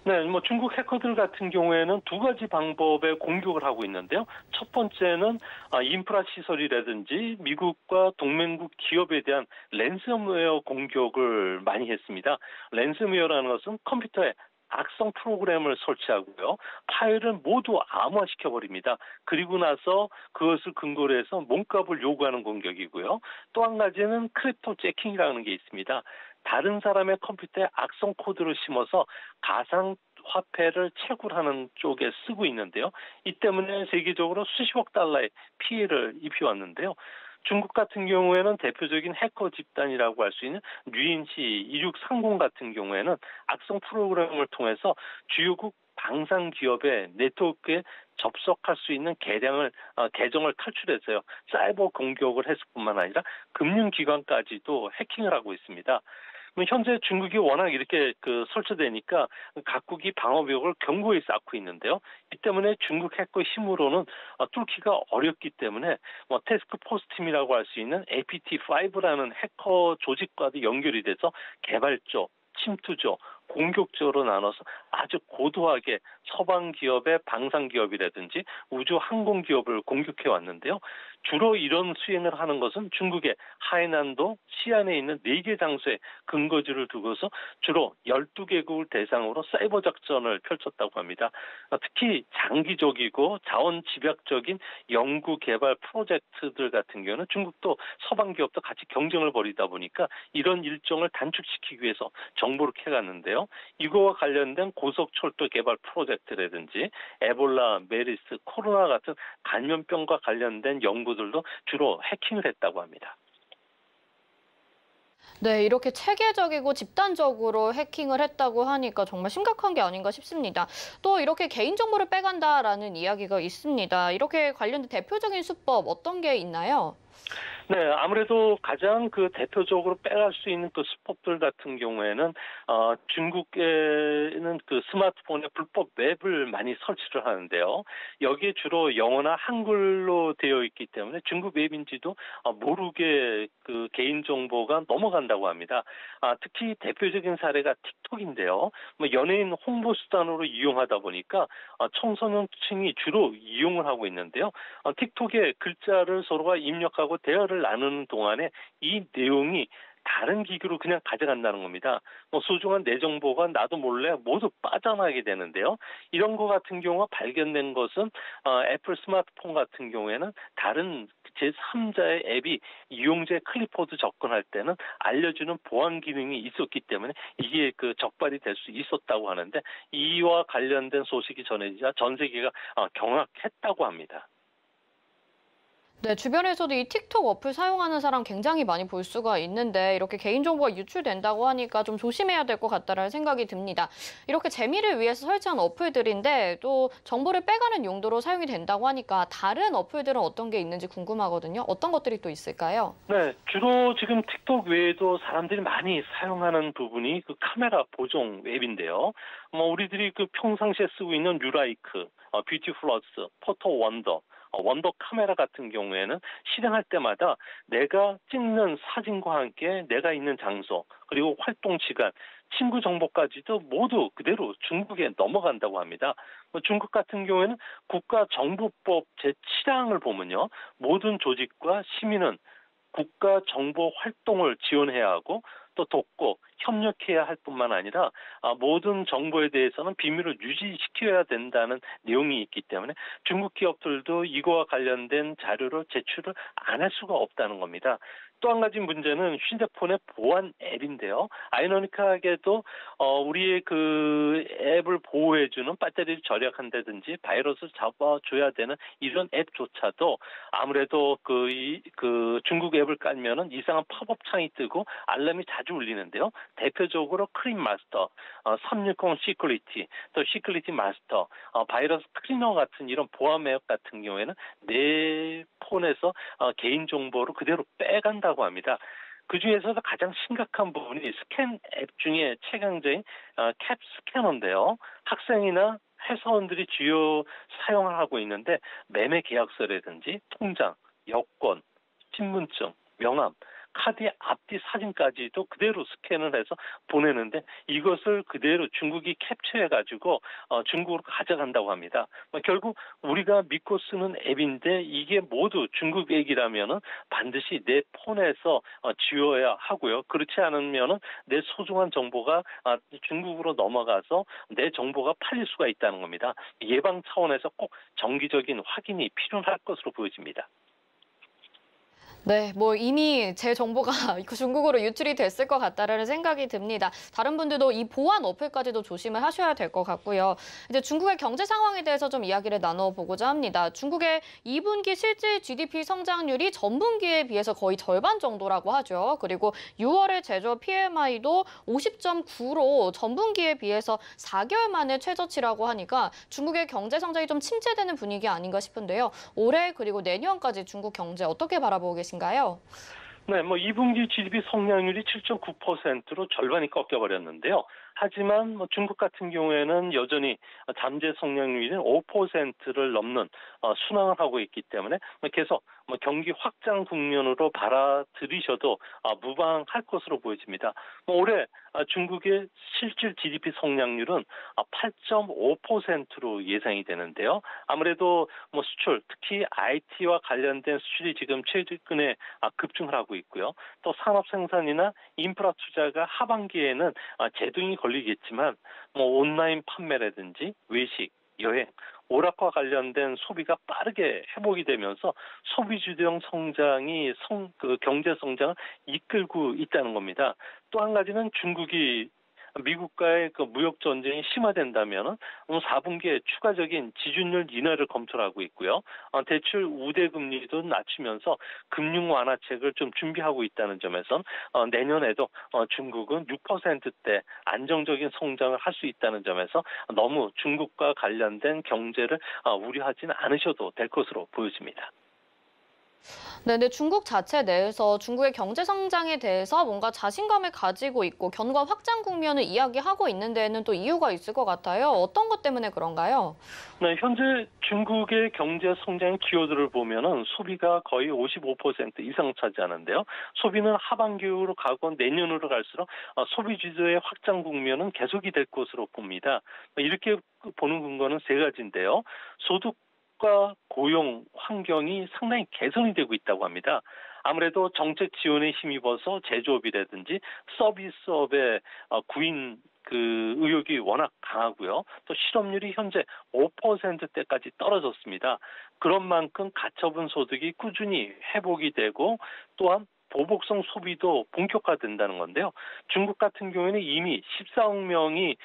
네, 중국 해커들 같은 경우에는 2가지 방법의 공격을 하고 있는데요. 첫 번째는 인프라 시설이라든지 미국과 동맹국 기업에 대한 랜섬웨어 공격을 많이 했습니다. 랜섬웨어라는 것은 컴퓨터에 악성 프로그램을 설치하고요. 파일을 모두 암호화시켜버립니다. 그리고 나서 그것을 근거로 해서 몸값을 요구하는 공격이고요. 또 한 가지는 크립토 재킹이라는 게 있습니다. 다른 사람의 컴퓨터에 악성 코드를 심어서 가상 화폐를 채굴하는 쪽에 쓰고 있는데요. 이 때문에 세계적으로 수십억 달러의 피해를 입혀왔는데요. 중국 같은 경우에는 대표적인 해커 집단이라고 할 수 있는 뉴인시 2630 같은 경우에는 악성 프로그램을 통해서 주요국 방산 기업의 네트워크에 접속할 수 있는 계정을 탈출해서요. 사이버 공격을 했을 뿐만 아니라 금융기관까지도 해킹을 하고 있습니다. 현재 중국이 워낙 이렇게 설치되니까 각국이 방어벽을 견고히 쌓고 있는데요. 이 때문에 중국 해커 힘으로는 뚫기가 어렵기 때문에 태스크포스 팀이라고 할 수 있는 APT5라는 해커 조직과도 연결이 돼서 개발조, 침투조, 공격적으로 나눠서 아주 고도하게 서방 기업의 방산 기업이라든지 우주 항공 기업을 공격해 왔는데요. 주로 이런 수행을 하는 것은 중국의 하이난도 시안에 있는 4개 장소에 근거지를 두고서 주로 12개국을 대상으로 사이버 작전을 펼쳤다고 합니다. 특히 장기적이고 자원 집약적인 연구 개발 프로젝트들 같은 경우는 중국도 서방 기업도 같이 경쟁을 벌이다 보니까 이런 일정을 단축시키기 위해서 정보를 캐갔는데요. 이거와 관련된 고속철도 개발 프로젝트라든지 에볼라, 메리스, 코로나 같은 감염병과 관련된 연구들도 주로 해킹을 했다고 합니다. 네, 이렇게 체계적이고 집단적으로 해킹을 했다고 하니까 정말 심각한 게 아닌가 싶습니다. 또 이렇게 개인정보를 빼간다라는 이야기가 있습니다. 이렇게 관련된 대표적인 수법 어떤 게 있나요? 네, 아무래도 가장 그 대표적으로 빼갈 수 있는 그 수법들 같은 경우에는 중국에는 그 스마트폰에 불법 웹을 많이 설치를 하는데요. 여기에 주로 영어나 한글로 되어 있기 때문에 중국 웹인지도 모르게 그 개인 정보가 넘어간다고 합니다. 특히 대표적인 사례가 틱톡인데요. 뭐 연예인 홍보 수단으로 이용하다 보니까 청소년층이 주로 이용을 하고 있는데요. 틱톡에 글자를 서로가 입력하고 대화를 나누는 동안에 이 내용이 다른 기기로 그냥 가져간다는 겁니다. 뭐 소중한 내 정보가 나도 몰래 모두 빠져나가게 되는데요. 이런 거 같은 경우가 발견된 것은 애플 스마트폰 같은 경우에는 다른 제3자의 앱이 이용자의 클릭코드 접근할 때는 알려주는 보안 기능이 있었기 때문에 이게 그 적발이 될 수 있었다고 하는데 이와 관련된 소식이 전해지자 전 세계가 경악했다고 합니다. 네, 주변에서도 이 틱톡 어플 사용하는 사람 굉장히 많이 볼 수가 있는데 이렇게 개인정보가 유출된다고 하니까 좀 조심해야 될 것 같다는 생각이 듭니다. 이렇게 재미를 위해서 설치한 어플들인데 또 정보를 빼가는 용도로 사용이 된다고 하니까 다른 어플들은 어떤 게 있는지 궁금하거든요. 어떤 것들이 또 있을까요? 네, 주로 지금 틱톡 외에도 사람들이 많이 사용하는 부분이 그 카메라 보정 앱인데요. 뭐 우리들이 그 평상시에 쓰고 있는 뉴라이크, 뷰티플러스, 포토 원더, 원더 카메라 같은 경우에는 실행할 때마다 내가 찍는 사진과 함께 내가 있는 장소 그리고 활동 시간, 친구 정보까지도 모두 그대로 중국에 넘어간다고 합니다. 중국 같은 경우에는 국가정보법 제7항을 보면요. 모든 조직과 시민은 국가 정보 활동을 지원해야 하고 또 돕고 협력해야 할 뿐만 아니라 모든 정보에 대해서는 비밀을 유지시켜야 된다는 내용이 있기 때문에 중국 기업들도 이거와 관련된 자료를 제출을 안 할 수가 없다는 겁니다. 또 한 가지 문제는 휴대폰의 보안 앱인데요. 아이러니하게도 우리의 그 앱을 보호해주는 배터리를 절약한다든지 바이러스를 잡아줘야 되는 이런 앱조차도 아무래도 그 중국 앱을 깔면은 이상한 팝업 창이 뜨고 알람이 자주 울리는데요. 대표적으로 크림 마스터, 360 시큐리티, 또 시큐리티 마스터, 바이러스 클리너 같은 이런 보안 앱 같은 경우에는 내 폰에서 개인 정보를 그대로 빼간다고 합니다. 그 중에서도 가장 심각한 부분이 스캔 앱 중에 최강자인 캡 스캐너인데요. 학생이나 회사원들이 주요 사용을 하고 있는데 매매 계약서라든지 통장, 여권, 신분증, 명함, 카드의 앞뒤 사진까지도 그대로 스캔을 해서 보내는데 이것을 그대로 중국이 캡처해가지고 중국으로 가져간다고 합니다. 결국 우리가 믿고 쓰는 앱인데 이게 모두 중국 앱이라면은 반드시 내 폰에서 지워야 하고요. 그렇지 않으면은 내 소중한 정보가 중국으로 넘어가서 내 정보가 팔릴 수가 있다는 겁니다. 예방 차원에서 꼭 정기적인 확인이 필요할 것으로 보여집니다. 네, 뭐 이미 제 정보가 중국으로 유출이 됐을 것 같다라는 생각이 듭니다. 다른 분들도 이 보안 어플까지도 조심을 하셔야 될 것 같고요. 이제 중국의 경제 상황에 대해서 좀 이야기를 나눠보고자 합니다. 중국의 2분기 실질 GDP 성장률이 전분기에 비해서 거의 절반 정도라고 하죠. 그리고 6월의 제조 PMI도 50.9로 전분기에 비해서 4개월 만에 최저치라고 하니까 중국의 경제 성장이 좀 침체되는 분위기 아닌가 싶은데요. 올해 그리고 내년까지 중국 경제 어떻게 바라보고 계신가요? 네, 2분기 GDP 성장률이 7.9%로 절반이 꺾여버렸는데요. 하지만 중국 같은 경우에는 여전히 잠재 성장률은 5%를 넘는 순항을 하고 있기 때문에 계속 경기 확장 국면으로 받아들이셔도 무방할 것으로 보여집니다. 올해 중국의 실질 GDP 성장률은 8.5%로 예상이 되는데요. 아무래도 수출, 특히 IT와 관련된 수출이 지금 최근에 급증을 하고 있고요. 또 산업 생산이나 인프라 투자가 하반기에는 제동이 걸리겠지만 온라인 판매라든지 외식, 여행, 오락과 관련된 소비가 빠르게 회복이 되면서 소비주형 성장이 경제 성장을 이끌고 있다는 겁니다. 또 한 가지는 중국이 미국과의 그 무역 전쟁이 심화된다면 4분기에 추가적인 지준율 인하를 검토하고 있고요. 대출 우대 금리도 낮추면서 금융 완화책을 좀 준비하고 있다는 점에선 내년에도 중국은 6%대 안정적인 성장을 할 수 있다는 점에서 너무 중국과 관련된 경제를 우려하지는 않으셔도 될 것으로 보여집니다. 네, 근데 중국 자체 내에서 중국의 경제 성장에 대해서 뭔가 자신감을 가지고 있고 견과 확장 국면을 이야기하고 있는 데에는 또 이유가 있을 것 같아요. 어떤 것 때문에 그런가요? 네, 현재 중국의 경제 성장 기여도를 보면은 소비가 거의 55% 이상 차지하는데요. 소비는 하반기로 가고 내년으로 갈수록 소비 주도의 확장 국면은 계속이 될 것으로 봅니다. 이렇게 보는 근거는 세 가지인데요. 소득과 고용 환경이 상당히 개선이 되고 있다고 합니다. 아무래도 정책 지원에 힘입어서 제조업이라든지 서비스업의 구인 의욕이 워낙 강하고요. 또 실업률이 현재 5%대까지 떨어졌습니다. 그런 만큼 가처분 소득이 꾸준히 회복이 되고 또한 보복성 소비도 본격화된다는 건데요. 중국 같은 경우에는 이미 14억 명이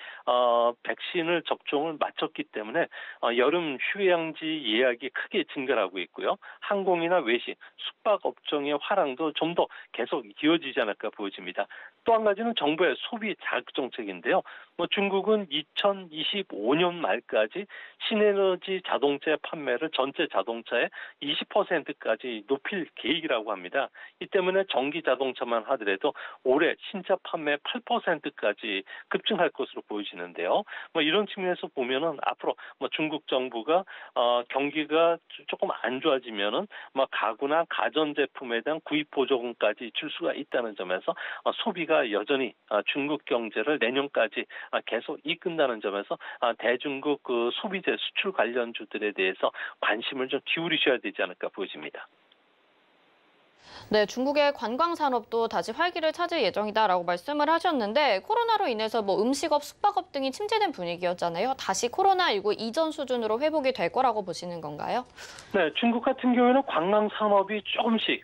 백신을 접종을 마쳤기 때문에 여름 휴양지 예약이 크게 증가하고 있고요. 항공이나 외식, 숙박 업종의 화랑도 좀 더 계속 이어지지 않을까 보여집니다. 또 한 가지는 정부의 소비 자극 정책인데요. 중국은 2025년 말까지 신에너지 자동차 판매를 전체 자동차의 20%까지 높일 계획이라고 합니다. 이 때문에 전기 자동차만 하더라도 올해 신차 판매 8%까지 급증할 것으로 보여지는데요. 이런 측면에서 보면은 앞으로 중국 정부가 경기가 조금 안 좋아지면은 가구나 가전 제품에 대한 구입 보조금까지 줄 수가 있다는 점에서 소비가 여전히 중국 경제를 내년까지 계속 이끈다는 점에서 대중국 소비재 수출 관련주들에 대해서 관심을 좀 기울이셔야 되지 않을까 보여집니다. 네, 중국의 관광 산업도 다시 활기를 찾을 예정이다라고 말씀을 하셨는데 코로나로 인해서 음식업, 숙박업 등이 침체된 분위기였잖아요. 다시 코로나19 이전 수준으로 회복이 될 거라고 보시는 건가요? 네, 중국 같은 경우에는 관광 산업이 조금씩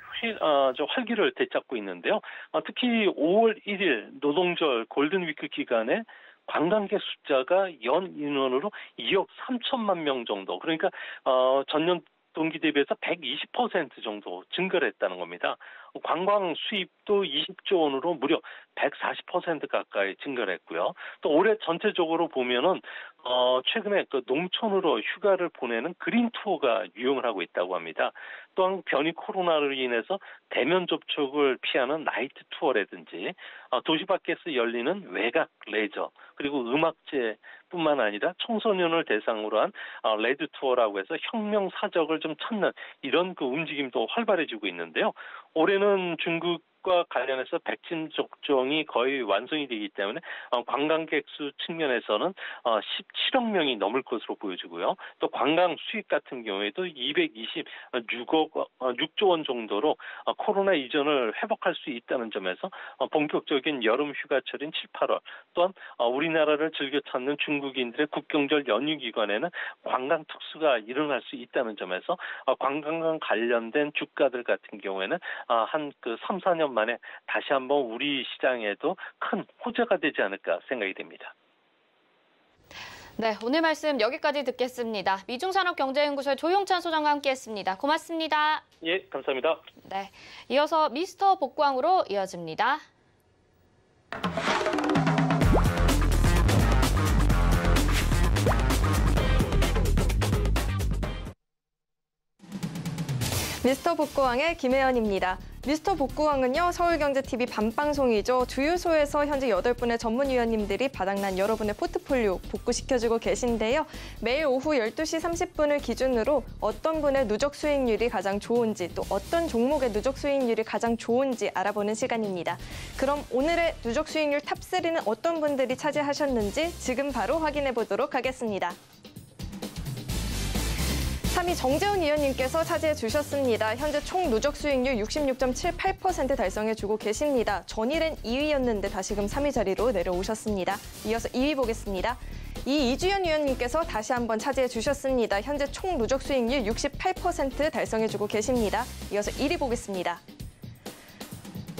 활기를 되찾고 있는데요. 특히 5월 1일 노동절 골든위크 기간에 관광객 숫자가 연 인원으로 2억 3천만 명 정도, 그러니까 전년 동기 대비해서 120% 정도 증가를 했다는 겁니다. 관광 수입도 20조 원으로 무려 140% 가까이 증가를 했고요. 또 올해 전체적으로 보면은 최근에 농촌으로 휴가를 보내는 그린 투어가 유행을 하고 있다고 합니다. 또한 변이 코로나로 인해서 대면 접촉을 피하는 나이트 투어라든지 도시 밖에서 열리는 외곽 레저 그리고 음악제뿐만 아니라 청소년을 대상으로 한 레드 투어라고 해서 혁명 사적을 좀 찾는 이런 움직임도 활발해지고 있는데요. 올해는 중국과 관련해서 백신 접종이 거의 완성이 되기 때문에 관광객 수 측면에서는 17억 명이 넘을 것으로 보여지고요. 또 관광 수익 같은 경우에도 6조 원 정도로 코로나 이전을 회복할 수 있다는 점에서 본격적인 여름 휴가철인 7, 8월 또한 우리나라를 즐겨 찾는 중국인들의 국경절 연휴 기간에는 관광 특수가 일어날 수 있다는 점에서 관광과 관련된 주가들 같은 경우에는 한 3, 4년 만에 다시 한번 우리 시장에도 큰 호재가 되지 않을까 생각이 됩니다. 네, 오늘 말씀 여기까지 듣겠습니다. 미중산업경제연구소의 조용찬 소장과 함께했습니다. 고맙습니다. 예, 감사합니다. 네, 이어서 미스터 복광으로 이어집니다. 미스터 복고왕의 김혜연입니다. 미스터 복고왕은요, 서울경제TV 밤방송이죠. 주유소에서 현재 8분의 전문위원님들이 바닥난 여러분의 포트폴리오 복구시켜주고 계신데요. 매일 오후 12시 30분을 기준으로 어떤 분의 누적 수익률이 가장 좋은지 또 어떤 종목의 누적 수익률이 가장 좋은지 알아보는 시간입니다. 그럼 오늘의 누적 수익률 탑3는 어떤 분들이 차지하셨는지 지금 바로 확인해 보도록 하겠습니다. 3위 정재훈 위원님께서 차지해 주셨습니다. 현재 총 누적 수익률 66.78% 달성해주고 계십니다. 전일엔 2위였는데 다시금 3위 자리로 내려오셨습니다. 이어서 2위 보겠습니다. 이주연 위원님께서 다시 한번 차지해 주셨습니다. 현재 총 누적 수익률 68% 달성해주고 계십니다. 이어서 1위 보겠습니다.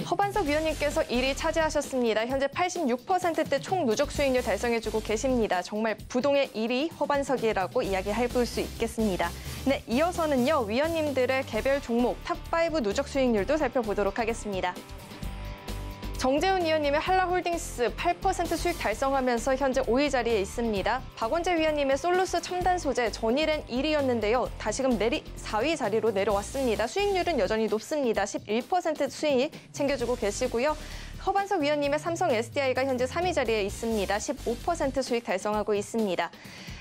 허반석 위원님께서 1위 차지하셨습니다. 현재 86%대 총 누적 수익률 달성해주고 계십니다. 정말 부동의 1위 허반석이라고 이야기해볼 수 있겠습니다. 네, 이어서는요, 위원님들의 개별 종목 탑5 누적 수익률도 살펴보도록 하겠습니다. 정재훈 위원님의 한라홀딩스 8% 수익 달성하면서 현재 5위 자리에 있습니다. 박원재 위원님의 솔루스 첨단 소재 전일엔 1위였는데요. 다시금 4위 자리로 내려왔습니다. 수익률은 여전히 높습니다. 11% 수익 챙겨주고 계시고요. 허반석 위원님의 삼성 SDI가 현재 3위 자리에 있습니다. 15% 수익 달성하고 있습니다.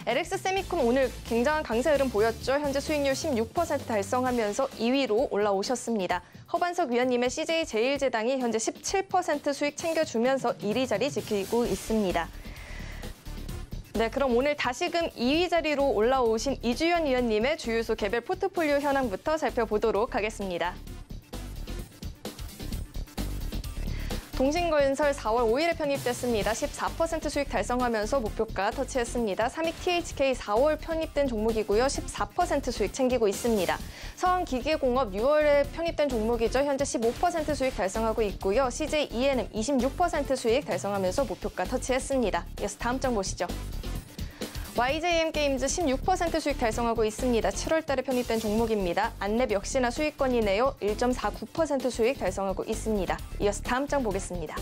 LX 세미콘 오늘 굉장한 강세 흐름 보였죠. 현재 수익률 16% 달성하면서 2위로 올라오셨습니다. 허반석 위원님의 CJ 제일제당이 현재 17% 수익 챙겨주면서 1위 자리 지키고 있습니다. 네, 그럼 오늘 다시금 2위 자리로 올라오신 이주연 위원님의 주유소 개별 포트폴리오 현황부터 살펴보도록 하겠습니다. 동신건설 4월 5일에 편입됐습니다. 14% 수익 달성하면서 목표가 터치했습니다. 삼익 THK 4월 편입된 종목이고요. 14% 수익 챙기고 있습니다. 서원기계공업 6월에 편입된 종목이죠. 현재 15% 수익 달성하고 있고요. CJ ENM 26% 수익 달성하면서 목표가 터치했습니다. 이어서 다음 장 보시죠. YJM 게임즈 16% 수익 달성하고 있습니다. 7월 달에 편입된 종목입니다. 안랩 역시나 수익권이네요. 1.49% 수익 달성하고 있습니다. 이어서 다음 장 보겠습니다.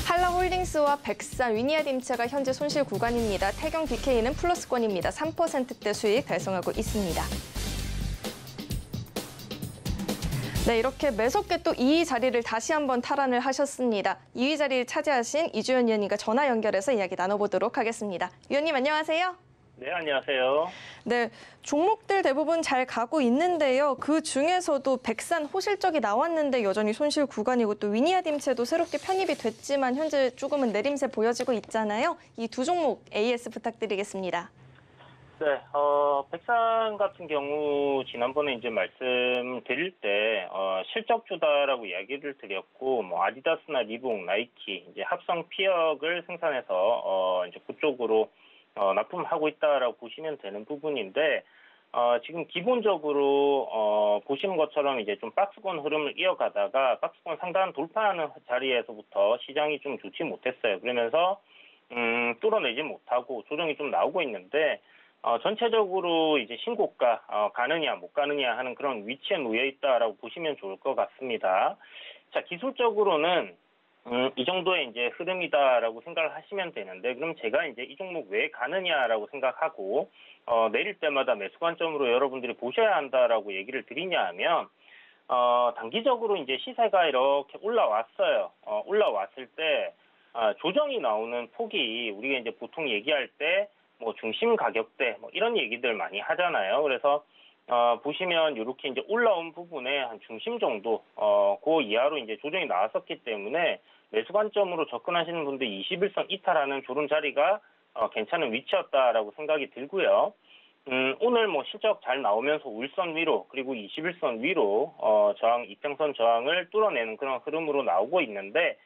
한라홀딩스와 백산, 위니아딤체가 현재 손실 구간입니다. 태경 BK는 플러스권입니다. 3%대 수익 달성하고 있습니다. 네, 이렇게 매섭게 또 2위 자리를 다시 한번 탈환을 하셨습니다. 2위 자리를 차지하신 이주연 위원님과 전화 연결해서 이야기 나눠보도록 하겠습니다. 위원님 안녕하세요. 네, 안녕하세요. 네, 종목들 대부분 잘 가고 있는데요. 그 중에서도 백산 호실적이 나왔는데 여전히 손실 구간이고 또 위니아딤체도 새롭게 편입이 됐지만 현재 조금은 내림세 보여지고 있잖아요. 이 두 종목 AS 부탁드리겠습니다. 네, 백산 같은 경우 지난번에 이제 말씀드릴 때 실적주다라고 이야기를 드렸고, 뭐 아디다스나 리붕, 나이키 이제 합성 피혁을 생산해서 이제 그쪽으로 납품하고 있다라고 보시면 되는 부분인데, 지금 기본적으로 보시는 것처럼 이제 좀 박스권 흐름을 이어가다가 박스권 상단 돌파하는 자리에서부터 시장이 좀 좋지 못했어요. 그러면서 뚫어내지 못하고 조정이 좀 나오고 있는데. 전체적으로 이제 신고가 가느냐 못 가느냐 하는 그런 위치에 놓여 있다라고 보시면 좋을 것 같습니다. 자, 기술적으로는 이 정도의 이제 흐름이다라고 생각을 하시면 되는데, 그럼 제가 이제 이 종목 왜 가느냐라고 생각하고 내릴 때마다 매수 관점으로 여러분들이 보셔야 한다라고 얘기를 드리냐 하면, 단기적으로 이제 시세가 이렇게 올라왔어요. 올라왔을 때 조정이 나오는 폭이 우리가 이제 보통 얘기할 때 뭐 중심 가격대 뭐 이런 얘기들 많이 하잖아요. 그래서 보시면 이렇게 이제 올라온 부분에 한 중심 정도 그 이하로 이제 조정이 나왔었기 때문에 매수 관점으로 접근하시는 분들 21선 이탈하는 저런 자리가 괜찮은 위치였다라고 생각이 들고요. 오늘 뭐 실적 잘 나오면서 울선 위로 그리고 21선 위로 저항 이평선 저항을 뚫어내는 그런 흐름으로 나오고 있는데,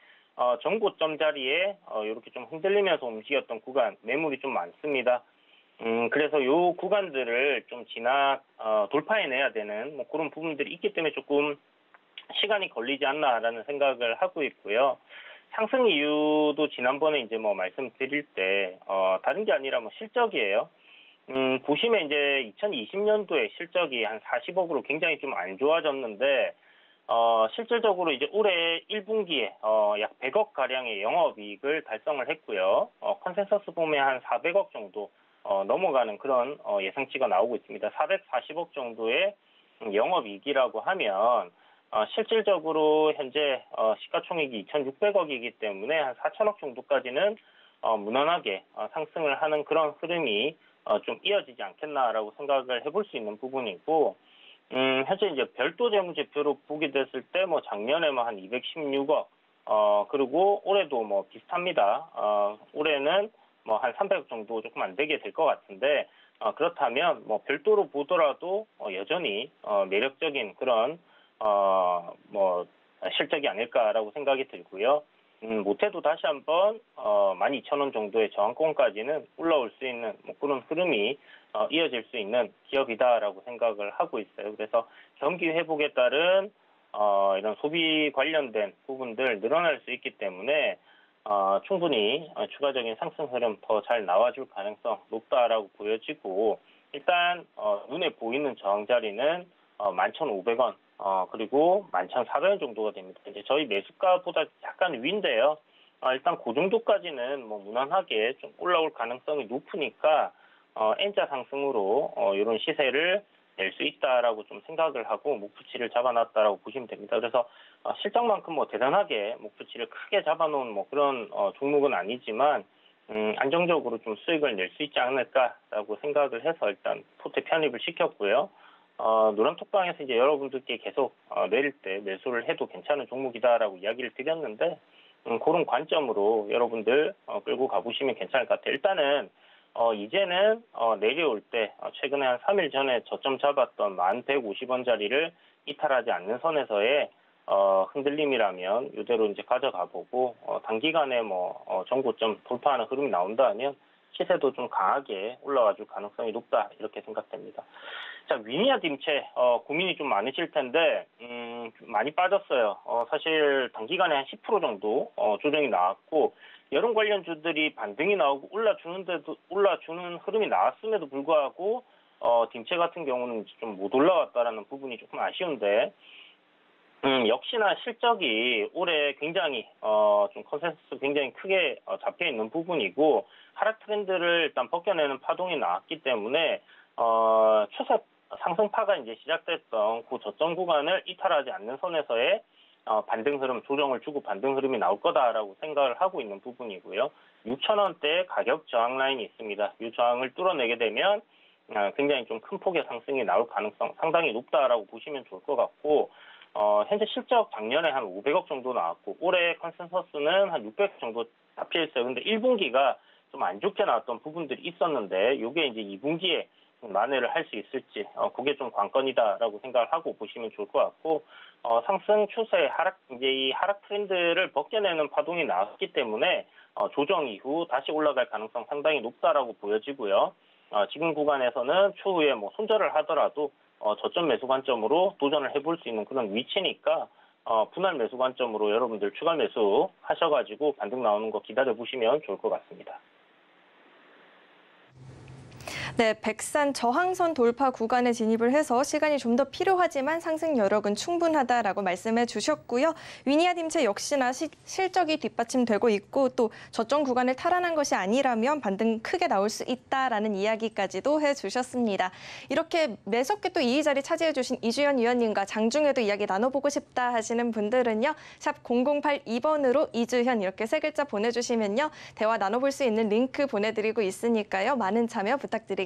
정고점 자리에 이렇게 좀 흔들리면서 움직였던 구간 매물이 좀 많습니다. 그래서 요 구간들을 좀 돌파해내야 되는 뭐 그런 부분들이 있기 때문에 조금 시간이 걸리지 않나라는 생각을 하고 있고요. 상승 이유도 지난번에 이제 뭐 말씀드릴 때 다른 게 아니라 뭐 실적이에요. 보시면 이제 2020년도에 실적이 한 40억으로 굉장히 좀 안 좋아졌는데, 실질적으로 이제 올해 1분기에 약 100억 가량의 영업이익을 달성을 했고요. 컨센서스 보면 한 400억 정도 넘어가는 그런 예상치가 나오고 있습니다. 440억 정도의 영업이익이라고 하면 실질적으로 현재 시가총액이 2,600억이기 때문에 한 4천억 정도까지는 무난하게 상승을 하는 그런 흐름이 좀 이어지지 않겠나라고 생각을 해볼 수 있는 부분이고, 현재 이제 별도 재무제표로 보게 됐을 때 뭐 작년에 뭐 한 216억, 그리고 올해도 뭐 비슷합니다. 올해는 뭐 한 300억 정도 조금 안 되게 될 것 같은데, 그렇다면 뭐 별도로 보더라도 여전히 매력적인 그런 뭐 실적이 아닐까라고 생각이 들고요. 못해도 다시 한번 12,000원 정도의 저항권까지는 올라올 수 있는 뭐 그런 흐름이 이어질 수 있는 기업이다라고 생각을 하고 있어요. 그래서 경기 회복에 따른 이런 소비 관련된 부분들 늘어날 수 있기 때문에 충분히 추가적인 상승 흐름 더 잘 나와줄 가능성 높다라고 보여지고, 일단 눈에 보이는 저항 자리는 11,500원 그리고 11,400원 정도가 됩니다. 이제 저희 매수가보다 약간 위인데요. 일단 그 정도까지는 뭐 무난하게 좀 올라올 가능성이 높으니까 N자 상승으로 이런 시세를 낼 수 있다라고 좀 생각을 하고 목표치를 잡아놨다라고 보시면 됩니다. 그래서 실적만큼 뭐 대단하게 목표치를 크게 잡아놓은 뭐 그런 종목은 아니지만 안정적으로 좀 수익을 낼 수 있지 않을까라고 생각을 해서 일단 포트에 편입을 시켰고요. 노란톡방에서 이제 여러분들께 계속 내릴 때 매수를 해도 괜찮은 종목이다라고 이야기를 드렸는데 그런 관점으로 여러분들 끌고 가보시면 괜찮을 것 같아요. 일단은 이제는 내려올 때 최근에 한 3일 전에 저점 잡았던 1150원짜리를 이탈하지 않는 선에서의 흔들림이라면 이대로 이제 가져가 보고 단기간에 뭐 전고점 돌파하는 흐름이 나온다면 시세도 좀 강하게 올라와 줄 가능성이 높다 이렇게 생각됩니다. 자, 위니아 딤체 고민이 좀 많으실 텐데 좀 많이 빠졌어요. 사실 단기간에 한 10% 정도 조정이 나왔고 여름 관련주들이 반등이 나오고 올라주는 흐름이 나왔음에도 불구하고 딤체 같은 경우는 좀 못 올라왔다라는 부분이 조금 아쉬운데 역시나 실적이 올해 굉장히 좀 컨센서스 굉장히 크게 잡혀 있는 부분이고 하락 트렌드를 일단 벗겨내는 파동이 나왔기 때문에 추세 상승파가 이제 시작됐던 그 저점 구간을 이탈하지 않는 선에서의 반등 흐름, 조정을 주고 반등 흐름이 나올 거다라고 생각을 하고 있는 부분이고요. 6,000원대 가격 저항 라인이 있습니다. 이 저항을 뚫어내게 되면 굉장히 좀 큰 폭의 상승이 나올 가능성 상당히 높다라고 보시면 좋을 것 같고 현재 실적 작년에 한 500억 정도 나왔고 올해 컨센서스는 한 600억 정도 잡혀 있어요. 근데 1분기가 좀 안 좋게 나왔던 부분들이 있었는데 이게 이제 2분기에 만회를 할 수 있을지 그게 좀 관건이다라고 생각을 하고 보시면 좋을 것 같고 상승 추세 이제 이 하락 트렌드를 벗겨내는 파동이 나왔기 때문에 조정 이후 다시 올라갈 가능성 상당히 높다라고 보여지고요. 지금 구간에서는 추후에 뭐 손절을 하더라도 저점 매수 관점으로 도전을 해볼 수 있는 그런 위치니까 분할 매수 관점으로 여러분들 추가 매수 하셔가지고 반등 나오는 거 기다려 보시면 좋을 것 같습니다. 네, 백산 저항선 돌파 구간에 진입을 해서 시간이 좀 더 필요하지만 상승 여력은 충분하다라고 말씀해 주셨고요. 위니아 딤체 역시나 실적이 뒷받침되고 있고 또 저점 구간을 탈환한 것이 아니라면 반등 크게 나올 수 있다라는 이야기까지도 해주셨습니다. 이렇게 매섭게 또 이 자리 차지해 주신 이주연 위원님과 장중에도 이야기 나눠보고 싶다 하시는 분들은요. 샵 0082번으로 이주현 이렇게 세 글자 보내주시면요. 대화 나눠볼 수 있는 링크 보내드리고 있으니까요. 많은 참여 부탁드리겠습니다.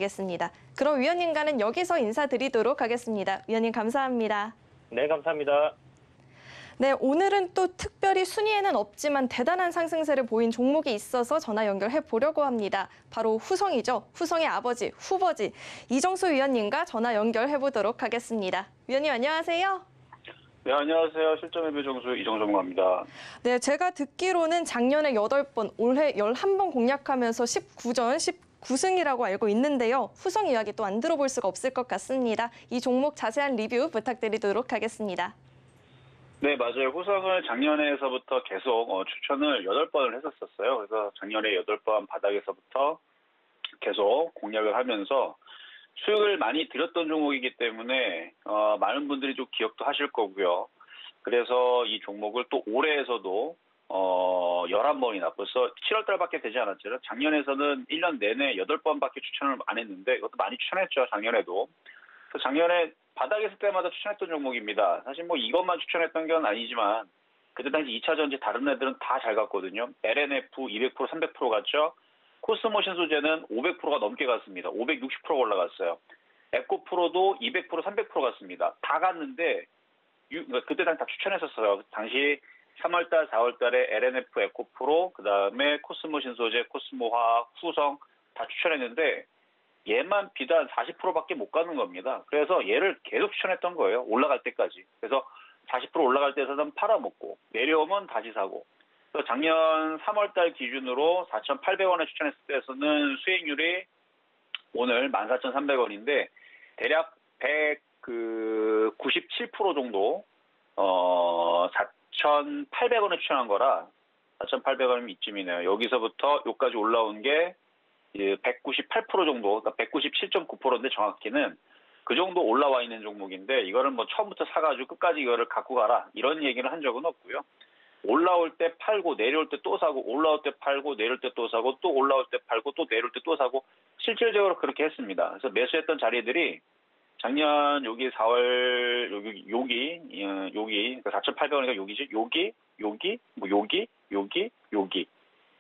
그럼 위원님과는 여기서 인사드리도록 하겠습니다. 위원님 감사합니다. 네, 감사합니다. 네, 오늘은 또 특별히 순위에는 없지만 대단한 상승세를 보인 종목이 있어서 전화 연결해 보려고 합니다. 바로 후성이죠. 후성의 아버지, 후버지 이정수 위원님과 전화 연결해 보도록 하겠습니다. 위원님 안녕하세요. 네, 안녕하세요. 실전매매 정수 이정정입니다. 네, 제가 듣기로는 작년에 8번, 올해 11번 공략하면서 19전, 19승이라고 알고 있는데요. 후성 이야기 또 안 들어볼 수가 없을 것 같습니다. 이 종목 자세한 리뷰 부탁드리도록 하겠습니다. 네, 맞아요. 후성을 작년에서부터 계속 추천을 8번을 했었어요. 그래서 작년에 8번 바닥에서부터 계속 공략을 하면서 수익을 많이 들였던 종목이기 때문에 많은 분들이 좀 기억도 하실 거고요. 그래서 이 종목을 또 올해에서도 11번이나 벌써 7월 달밖에 되지 않았죠. 작년에서는 1년 내내 8번밖에 추천을 안 했는데 이것도 많이 추천했죠. 작년에도. 그래서 작년에 바닥에 있을 때마다 추천했던 종목입니다. 사실 뭐 이것만 추천했던 건 아니지만 그때 당시 2차 전지 다른 애들은 다 잘 갔거든요. LNF 200%, 300% 갔죠. 코스모신 소재는 500%가 넘게 갔습니다. 560%가 올라갔어요. 에코프로도 200%, 300% 갔습니다. 다 갔는데 그때 당시 다 추천했었어요. 당시 3월달, 4월달에 LNF, 에코프로, 그 다음에 코스모신 소재, 코스모화학, 후성 다 추천했는데 얘만 비단 40%밖에 못 가는 겁니다. 그래서 얘를 계속 추천했던 거예요. 올라갈 때까지. 그래서 40% 올라갈 때에서는 팔아먹고 내려오면 다시 사고. 그래서 작년 3월달 기준으로 4,800원에 추천했을 때에서는 수익률이 오늘 14,300원인데 대략 197% 정도 4,800원에 추천한 거라 4,800원이면 이쯤이네요. 여기서부터 여기까지 올라온 게 198% 정도, 그러니까 197.9%인데 정확히는 그 정도 올라와 있는 종목인데 이거를 뭐 처음부터 사가지고 끝까지 이거를 갖고 가라 이런 얘기를 한 적은 없고요. 올라올 때 팔고 내려올 때 또 사고 올라올 때 팔고 내려올 때 또 사고 또 올라올 때 팔고 또 내려올 때 또 사고 실질적으로 그렇게 했습니다. 그래서 매수했던 자리들이 작년 여기 4월 여기 4,800원이니까 여기지 여기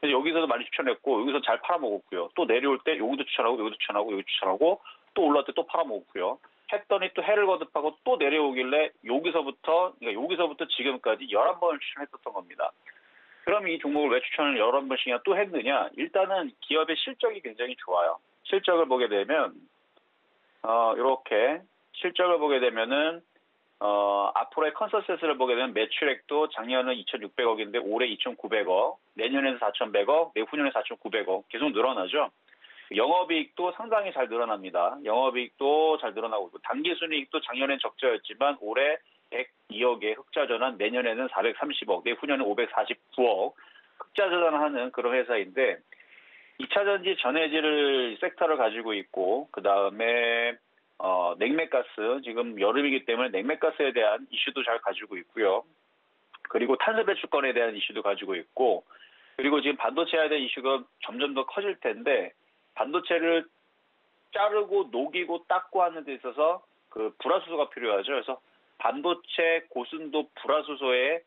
그래서 여기서도 많이 추천했고 여기서 잘 팔아먹었고요. 또 내려올 때 여기도 추천하고 여기도 추천하고 여기 추천하고 또 올라올 때 또 팔아먹었고요. 했더니 또 해를 거듭하고 또 내려오길래 여기서부터 지금까지 11번을 추천했었던 겁니다. 그럼 이 종목을 왜 추천을 11번씩이나 또 했느냐? 일단은 기업의 실적이 굉장히 좋아요. 실적을 보게 되면 이렇게 실적을 보게 되면은 앞으로의 컨센서스를 보게 되면 매출액도 작년은 2,600억인데 올해 2,900억, 내년에는 4,100억, 내후년에 4,900억 계속 늘어나죠. 영업이익도 상당히 잘 늘어납니다. 영업이익도 잘 늘어나고 있고 당기순이익도 작년엔 적자였지만 올해 102억의 흑자전환, 내년에는 430억, 내후년에 549억 흑자전환하는 그런 회사인데 2차전지 전해질 섹터를 가지고 있고 그 다음에 냉매가스 지금 여름이기 때문에 냉매가스에 대한 이슈도 잘 가지고 있고요. 그리고 탄소배출권에 대한 이슈도 가지고 있고 그리고 지금 반도체에 대한 이슈가 점점 더 커질 텐데 반도체를 자르고 녹이고 닦고 하는 데 있어서 그 불화수소가 필요하죠. 그래서 반도체 고순도 불화수소의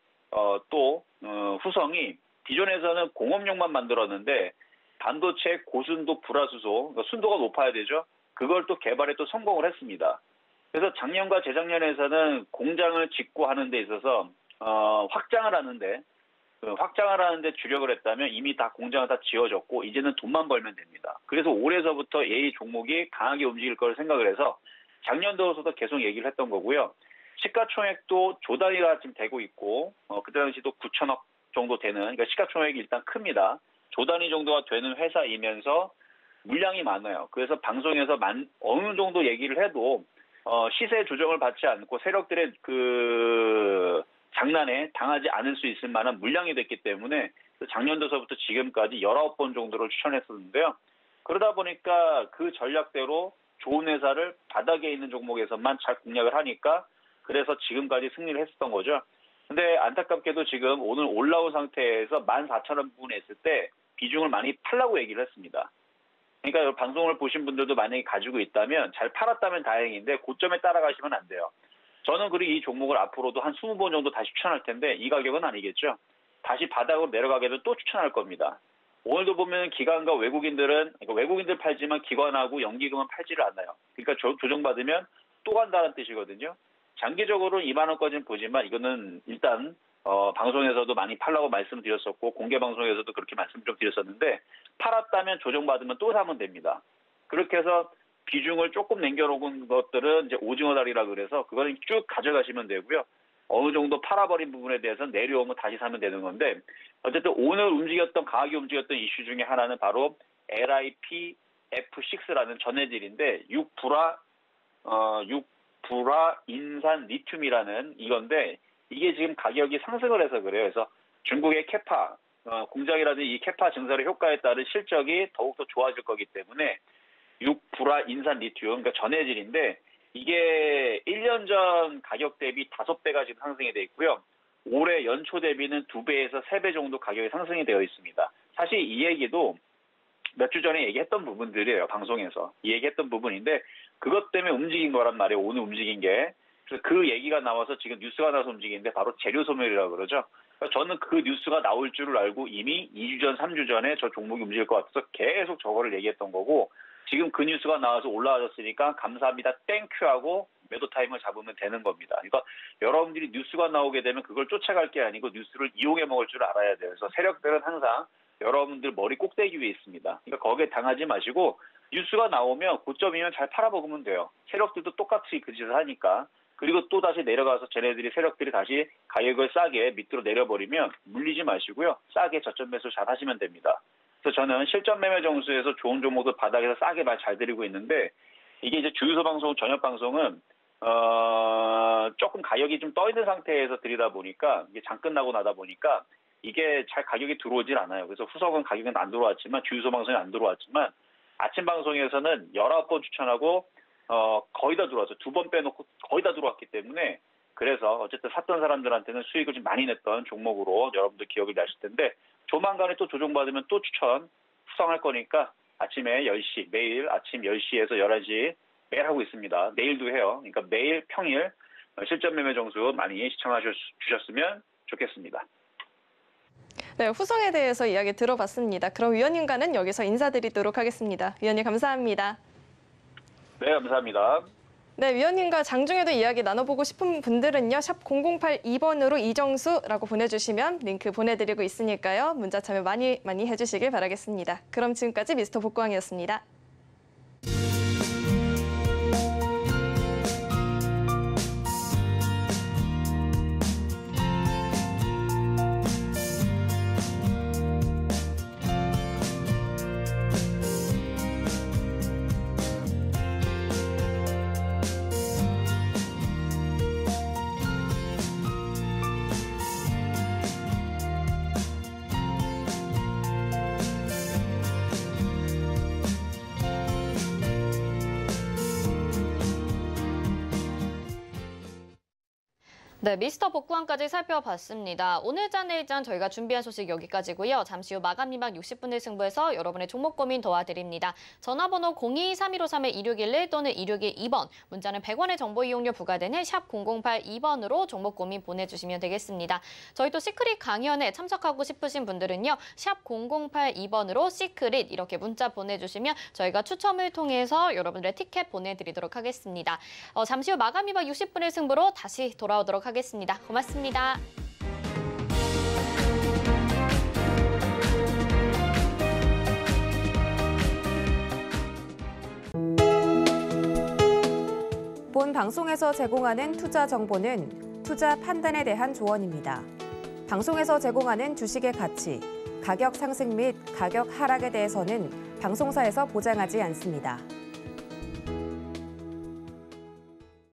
후성이 기존에서는 공업용만 만들었는데 반도체 고순도 불화수소, 그러니까 순도가 높아야 되죠. 그걸 또 개발에 또 성공을 했습니다. 그래서 작년과 재작년에서는 공장을 짓고 하는 데 있어서 확장을 하는데 주력을 했다면 이미 다 공장을 다 지어졌고 이제는 돈만 벌면 됩니다. 그래서 올해서부터 이 종목이 강하게 움직일 걸 생각을 해서 작년도서도 계속 얘기를 했던 거고요. 시가총액도 조 단위가 지금 되고 있고 그때 당시도 9천억 정도 되는 그러니까 시가총액이 일단 큽니다. 조 단위 정도가 되는 회사이면서 물량이 많아요. 그래서 방송에서 어느 정도 얘기를 해도 시세 조정을 받지 않고 세력들의 그 장난에 당하지 않을 수 있을 만한 물량이 됐기 때문에 작년도서부터 지금까지 19번 정도를 추천했었는데요. 그러다 보니까 그 전략대로 좋은 회사를 바닥에 있는 종목에서만 잘 공략을 하니까 그래서 지금까지 승리를 했었던 거죠. 근데 안타깝게도 지금 오늘 올라온 상태에서 14,000원 부분에 있을 때 비중을 많이 팔라고 얘기를 했습니다. 그러니까 방송을 보신 분들도 만약에 가지고 있다면 잘 팔았다면 다행인데 고점에 따라가시면 안 돼요. 저는 그리고 이 종목을 앞으로도 한 20번 정도 다시 추천할 텐데 이 가격은 아니겠죠. 다시 바닥으로 내려가게 되면 또 추천할 겁니다. 오늘도 보면 기관과 외국인들 팔지만 기관하고 연기금은 팔지를 않아요. 그러니까 조정받으면 또 간다는 뜻이거든요. 장기적으로는 2만 원까지는 보지만 이거는 일단 방송에서도 많이 팔라고 말씀드렸었고 공개 방송에서도 그렇게 말씀 좀 드렸었는데 팔았다면 조정받으면 또 사면 됩니다. 그렇게 해서 비중을 조금 남겨놓은 것들은 이제 오징어 다리라 그래서 그거는 쭉 가져가시면 되고요. 어느 정도 팔아버린 부분에 대해서는 내려오면 다시 사면 되는 건데 어쨌든 오늘 강하게 움직였던 이슈 중에 하나는 바로 LiPF6라는 전해질인데 6불화 인산 리튬이라는 이건데 이게 지금 가격이 상승을 해서 그래요. 그래서 중국의 캐파 공장이라든지 이 캐파 증설의 효과에 따른 실적이 더욱더 좋아질 거기 때문에 6불화 인산 리튬 그러니까 전해질인데 이게 1년 전 가격 대비 5배가 지금 상승이 되어 있고요. 올해 연초 대비는 2배에서 3배 정도 가격이 상승이 되어 있습니다. 사실 이 얘기도 몇 주 전에 얘기했던 부분들이에요. 방송에서. 이 얘기했던 부분인데 그것 때문에 움직인 거란 말이에요. 오늘 움직인 게. 그래서 그 얘기가 나와서 지금 뉴스가 나와서 움직이는데 바로 재료 소멸이라고 그러죠. 그러니까 저는 그 뉴스가 나올 줄을 알고 이미 2주 전, 3주 전에 저 종목이 움직일 것 같아서 계속 저거를 얘기했던 거고 지금 그 뉴스가 나와서 올라와졌으니까 감사합니다. 땡큐하고 매도 타임을 잡으면 되는 겁니다. 그러니까 여러분들이 뉴스가 나오게 되면 그걸 쫓아갈 게 아니고 뉴스를 이용해 먹을 줄 알아야 돼요. 그래서 세력들은 항상 여러분들 머리 꼭대기 위에 있습니다. 그러니까 거기에 당하지 마시고 뉴스가 나오면 고점이면 잘 팔아먹으면 돼요. 세력들도 똑같이 그 짓을 하니까. 그리고 또 다시 내려가서 세력들이 다시 가격을 싸게 밑으로 내려버리면 물리지 마시고요. 싸게 저점 매수 잘 하시면 됩니다. 그래서 저는 실전 매매 정수에서 좋은 종목을 바닥에서 싸게 잘 드리고 있는데 이게 이제 주유소 방송, 저녁 방송은 조금 가격이 좀 떠 있는 상태에서 드리다 보니까 이게 장 끝나고 나다 보니까 이게 잘 가격이 들어오질 않아요. 그래서 후석은 가격은 안 들어왔지만 주유소 방송이 안 들어왔지만 아침 방송에서는 19번 추천하고 거의 다 들어왔어요. 2번 빼놓고 거의 다 들어왔기 때문에 그래서 어쨌든 샀던 사람들한테는 수익을 좀 많이 냈던 종목으로 여러분들 기억이 나실 텐데 조만간에 또 조정받으면 또 추천 후성할 거니까 아침에 10시, 매일 아침 10시에서 11시 매일 하고 있습니다. 내일도 해요. 그러니까 매일 평일 실전 매매 정수 많이 시청해 주셨으면 좋겠습니다. 네, 후성에 대해서 이야기 들어봤습니다. 그럼 위원님과는 여기서 인사드리도록 하겠습니다. 위원님 감사합니다. 네, 감사합니다. 네, 위원님과 장중에도 이야기 나눠보고 싶은 분들은요. 샵 0082번으로 이정수라고 보내주시면 링크 보내드리고 있으니까요. 문자 참여 많이 해주시길 바라겠습니다. 그럼 지금까지 미스터 복광이었습니다. 네, 미스터 복구왕까지 살펴봤습니다. 오늘장 내일장 저희가 준비한 소식 여기까지고요. 잠시 후 마감 미막 60분의 승부에서 여러분의 종목 고민 도와드립니다. 전화번호 02-3153-2611 또는 2612번, 문자는 100원의 정보 이용료 부과되는 샵 0082번으로 종목 고민 보내주시면 되겠습니다. 저희 또 시크릿 강연에 참석하고 싶으신 분들은요. 샵 0082번으로 시크릿 이렇게 문자 보내주시면 저희가 추첨을 통해서 여러분들의 티켓 보내드리도록 하겠습니다. 잠시 후 마감 미막 60분의 승부로 다시 돌아오도록 하겠습니다. 고맙습니다. 본 방송에서 제공하는 투자 정보는 투자 판단에 대한 조언입니다. 방송에서 제공하는 주식의 가치, 가격 상승 및 가격 하락에 대해서는 방송사에서 보장하지 않습니다.